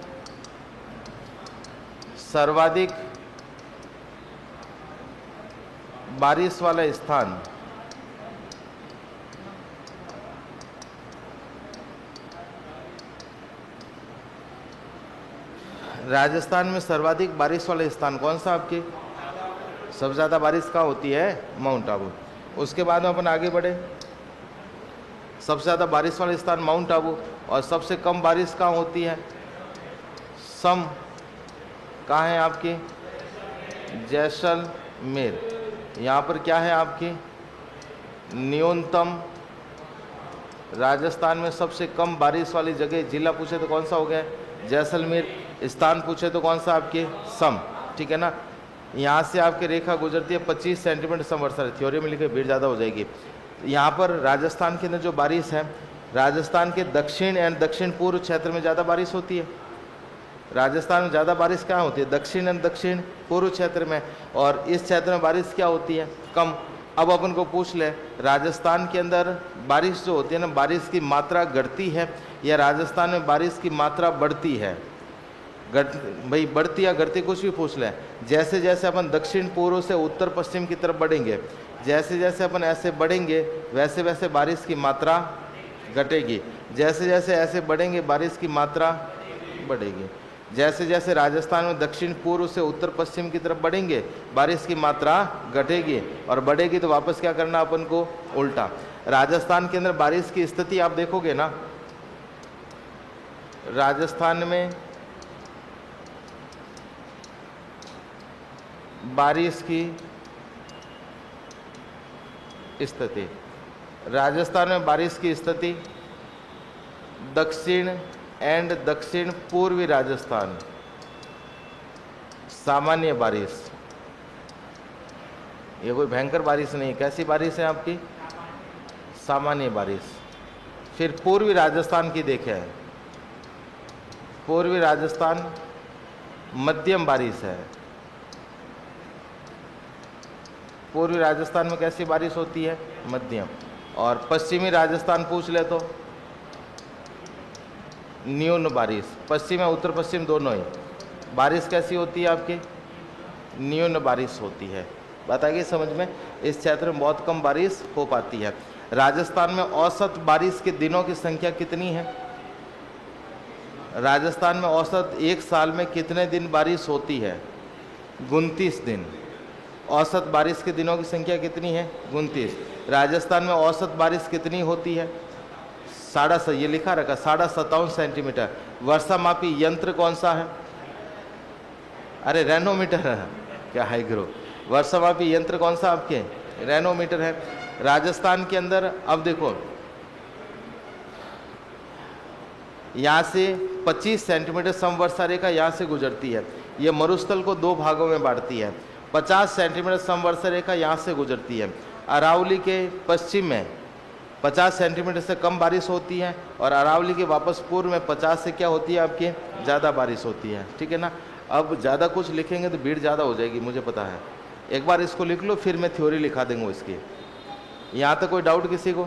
A: सर्वाधिक बारिश वाला स्थान राजस्थान में सर्वाधिक बारिश वाला स्थान कौन सा? आपके सबसे ज़्यादा बारिश कहाँ होती है? माउंट आबू। उसके बाद में अपन आगे बढ़े, सबसे ज़्यादा बारिश वाला स्थान माउंट आबू, और सबसे कम बारिश कहाँ होती है? सम कहाँ है आपकी? जैसलमेर। यहाँ पर क्या है आपकी? न्यूनतम। राजस्थान में सबसे कम बारिश वाली जगह जिला पूछे तो कौन सा हो गया? जैसलमेर। स्थान पूछे तो कौन सा आपके सम, ठीक है ना। यहाँ से आपकी रेखा गुजरती है 25 सेंटीमीटर समवर्षा, थ्योरी में लिखे भीड़ ज़्यादा हो जाएगी। यहाँ पर राजस्थान के अंदर जो बारिश है, राजस्थान के दक्षिण एंड दक्षिण पूर्व क्षेत्र में ज़्यादा बारिश होती है। राजस्थान में ज़्यादा बारिश कहाँ होती है? दक्षिण एंड दक्षिण पूर्व क्षेत्र में। और इस क्षेत्र में बारिश क्या होती है? कम। अब अपन को पूछ ले, राजस्थान के अंदर बारिश जो होती है ना, बारिश की मात्रा घटती है या राजस्थान में बारिश की मात्रा बढ़ती है? भाई बढ़ती या घटती कुछ भी पूछ ले। जैसे जैसे अपन दक्षिण पूर्व से उत्तर पश्चिम की तरफ बढ़ेंगे, जैसे जैसे अपन ऐसे बढ़ेंगे वैसे वैसे बारिश की मात्रा घटेगी, जैसे जैसे ऐसे बढ़ेंगे बारिश की मात्रा बढ़ेगी। जैसे जैसे राजस्थान में दक्षिण पूर्व से उत्तर पश्चिम की तरफ बढ़ेंगे बारिश की मात्रा घटेगी, और बढ़ेगी तो वापस क्या करना अपन को? उल्टा। राजस्थान के अंदर बारिश की स्थिति आप देखोगे ना, राजस्थान में बारिश की स्थिति, राजस्थान में बारिश की स्थिति दक्षिण एंड दक्षिण पूर्वी राजस्थान सामान्य बारिश। ये कोई भयंकर बारिश नहीं, कैसी बारिश है आपकी? सामान्य बारिश। फिर पूर्वी राजस्थान की देखें, पूर्वी राजस्थान मध्यम बारिश है। पूर्वी राजस्थान में कैसी बारिश होती है? मध्यम। और पश्चिमी राजस्थान पूछ ले तो न्यून बारिश। पश्चिम और उत्तर पश्चिम दोनों ही बारिश कैसी होती है आपकी? न्यून बारिश होती है। बात आ गई समझ में? इस क्षेत्र में बहुत कम बारिश हो पाती है। राजस्थान में औसत बारिश के दिनों की संख्या कितनी है? राजस्थान में औसत एक साल में कितने दिन बारिश होती है? 29 दिन। औसत बारिश के दिनों की संख्या कितनी है? 29। राजस्थान में औसत बारिश कितनी होती है? ये लिखा रखा 57.5 सेंटीमीटर। वर्षा मापी यंत्र कौन सा है? अरे रेनोमीटर है क्या? High grow. वर्षा मापी यंत्र कौन सा आपके? रेनोमीटर है। राजस्थान के अंदर अब देखो, यहाँ से 25 सेंटीमीटर समवर्षा रेखा यहाँ से गुजरती है। ये मरुस्थल को दो भागों में बांटती है। 50 सेंटीमीटर समवर्षा रेखा यहाँ से गुजरती है। अरावली के पश्चिम में 50 सेंटीमीटर से कम बारिश होती है, और अरावली के वापस पूर्व में 50 से क्या होती है आपके? ज़्यादा बारिश होती है, ठीक है ना। अब ज़्यादा कुछ लिखेंगे तो भीड़ ज़्यादा हो जाएगी, मुझे पता है। एक बार इसको लिख लो, फिर मैं थ्योरी लिखा दूंगा इसकी। यहाँ तक कोई डाउट किसी को?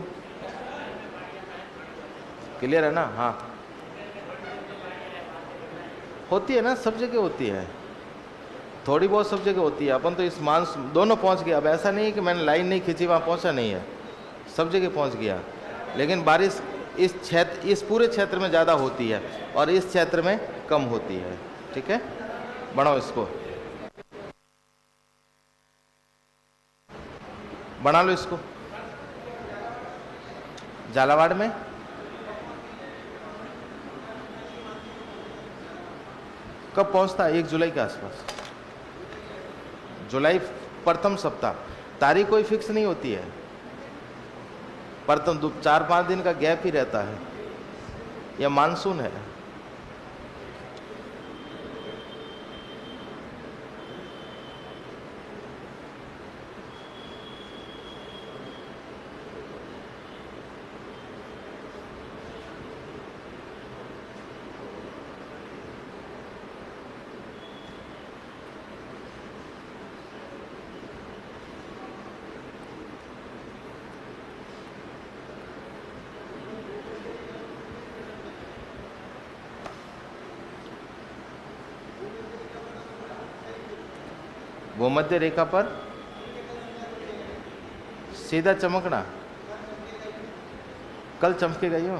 A: क्लियर है ना? हाँ, होती है ना, सब जगह होती है, थोड़ी बहुत सब जगह होती है। अपन तो इस मानस दोनों पहुँच गए। अब ऐसा नहीं है कि मैंने लाइन नहीं खींची वहाँ पहुँचा नहीं है, सब जगह पहुँच गया। लेकिन बारिश इस पूरे क्षेत्र में ज़्यादा होती है और इस क्षेत्र में कम होती है, ठीक है। बढ़ाओ इसको, बना लो इसको। झालावाड़ में कब पहुंचता है? 1 जुलाई के आसपास, जुलाई प्रथम सप्ताह। तारीख कोई फिक्स नहीं होती है, प्रथम 4-5 दिन का गैप ही रहता है। यह मानसून है। भूमध्य रेखा पर सीधा चमकना, कल चमके गई हो।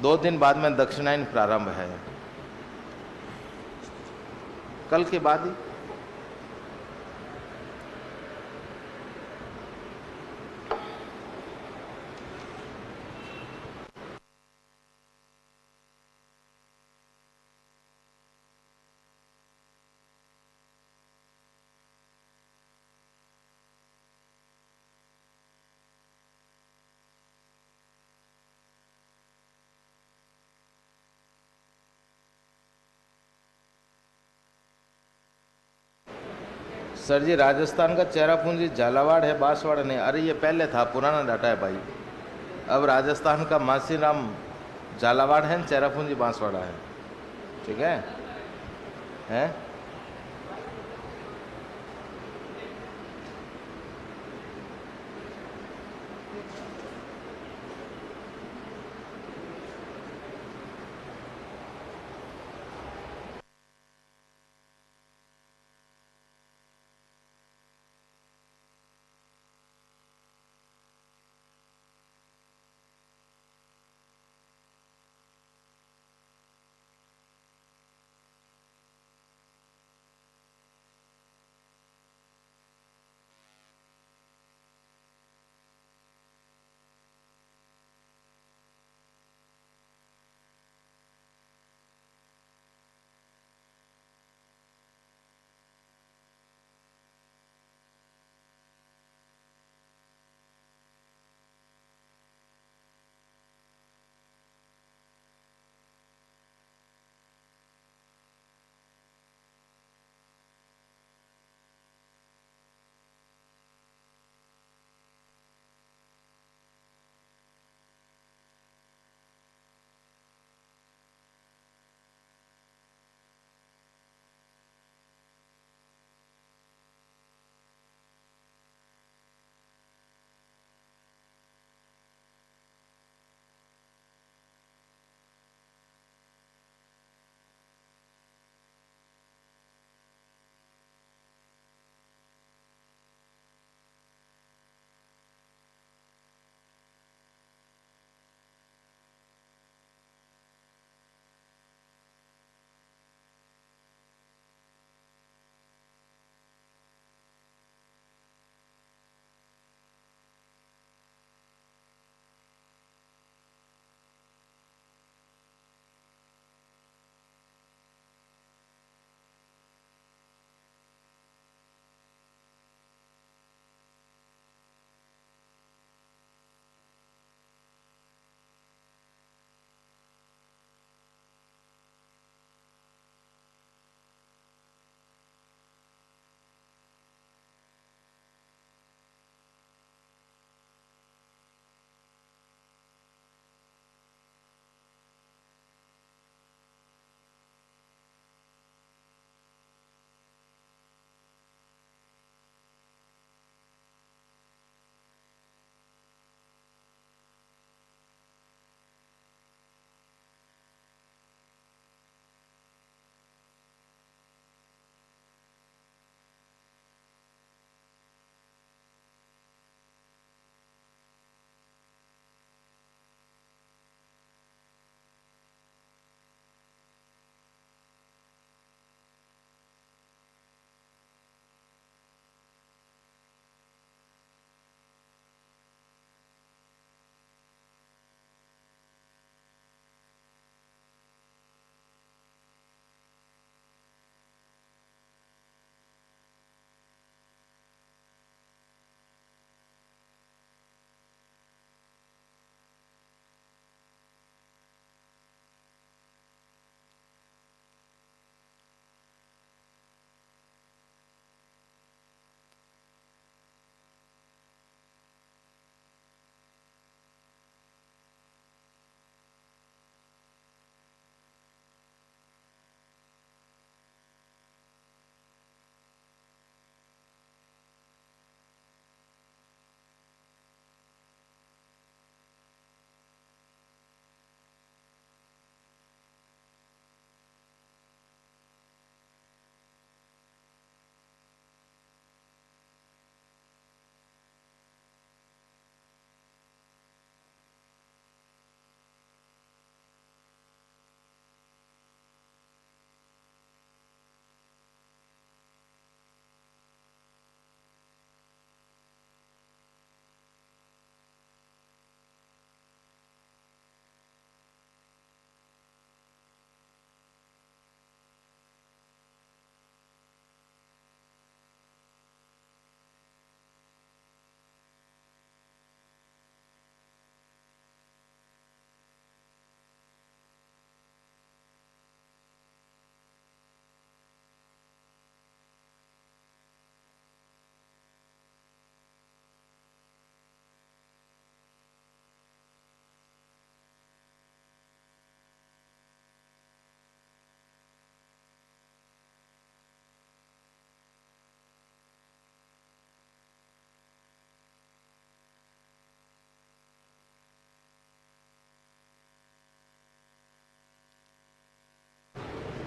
A: दो दिन बाद में दक्षिणायन प्रारंभ है, कल के बाद ही। सर जी राजस्थान का चेरापूंजी झालावाड़ है, बांसवाड़ा नहीं। अरे ये पहले था, पुराना डाटा है भाई। अब राजस्थान का मासीराम झालावाड़ है, चेरापूंजी बांसवाड़ा है। ठीक है, हैं?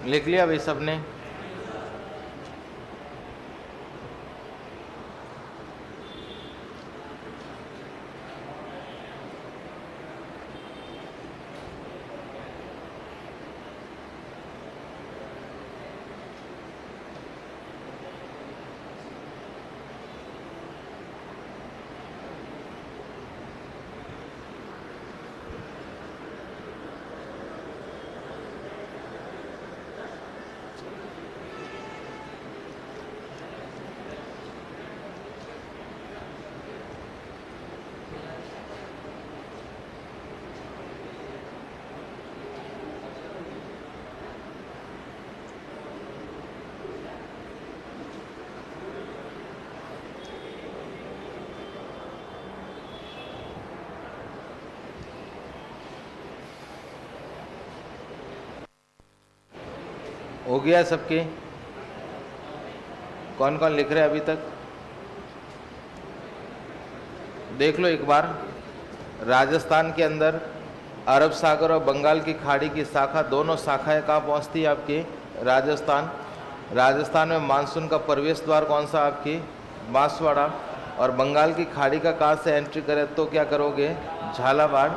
A: लिख लिया भाई सबने? हो गया सबके? कौन कौन लिख रहे हैं अभी तक? देख लो एक बार। राजस्थान के अंदर अरब सागर और बंगाल की खाड़ी की शाखा, दोनों शाखाएं कहाँ पहुँचती है आपकी? राजस्थान। राजस्थान में मानसून का प्रवेश द्वार कौन सा आपकी? बांसवाड़ा। और बंगाल की खाड़ी का कहाँ से एंट्री करें तो क्या करोगे? झालावाड़।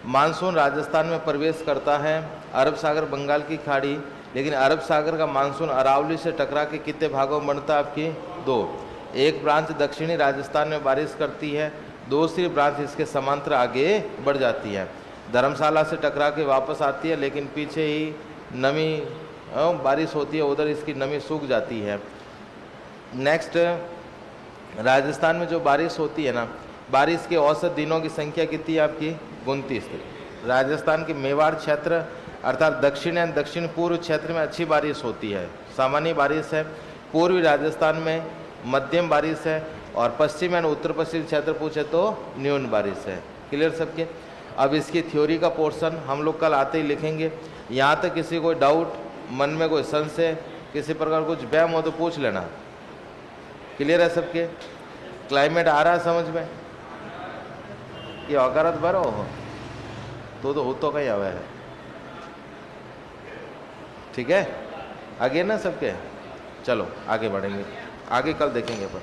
A: मानसून राजस्थान में प्रवेश करता है, अरब सागर बंगाल की खाड़ी, लेकिन अरब सागर का मानसून अरावली से टकरा के कितने भागों में बढ़ता है आपकी? 2। एक ब्रांच दक्षिणी राजस्थान में बारिश करती है, दूसरी ब्रांच इसके समांतर आगे बढ़ जाती है, धर्मशाला से टकरा के वापस आती है, लेकिन पीछे ही नमी बारिश होती है, उधर इसकी नमी सूख जाती है। नेक्स्ट, राजस्थान में जो बारिश होती है ना, बारिश के औसत दिनों की संख्या कितनी है आपकी? 29। राजस्थान के मेवाड़ क्षेत्र अर्थात दक्षिण एवं दक्षिण पूर्व क्षेत्र में अच्छी बारिश होती है, सामान्य बारिश है। पूर्वी राजस्थान में मध्यम बारिश है, और पश्चिम एवं उत्तर पश्चिम क्षेत्र पूछे तो न्यून बारिश है। क्लियर सबके? अब इसकी थ्योरी का पोर्शन हम लोग कल आते ही लिखेंगे। यहाँ तक किसी कोई डाउट, मन में कोई संशय, किसी प्रकार कुछ वहम हो तो पूछ लेना। क्लियर है सबके? क्लाइमेट आ रहा है समझ में? ये औकात भरो हो तो कहीं आवा है। ठीक है, आगे ना सबके? चलो आगे बढ़ेंगे, आगे कल देखेंगे अपन।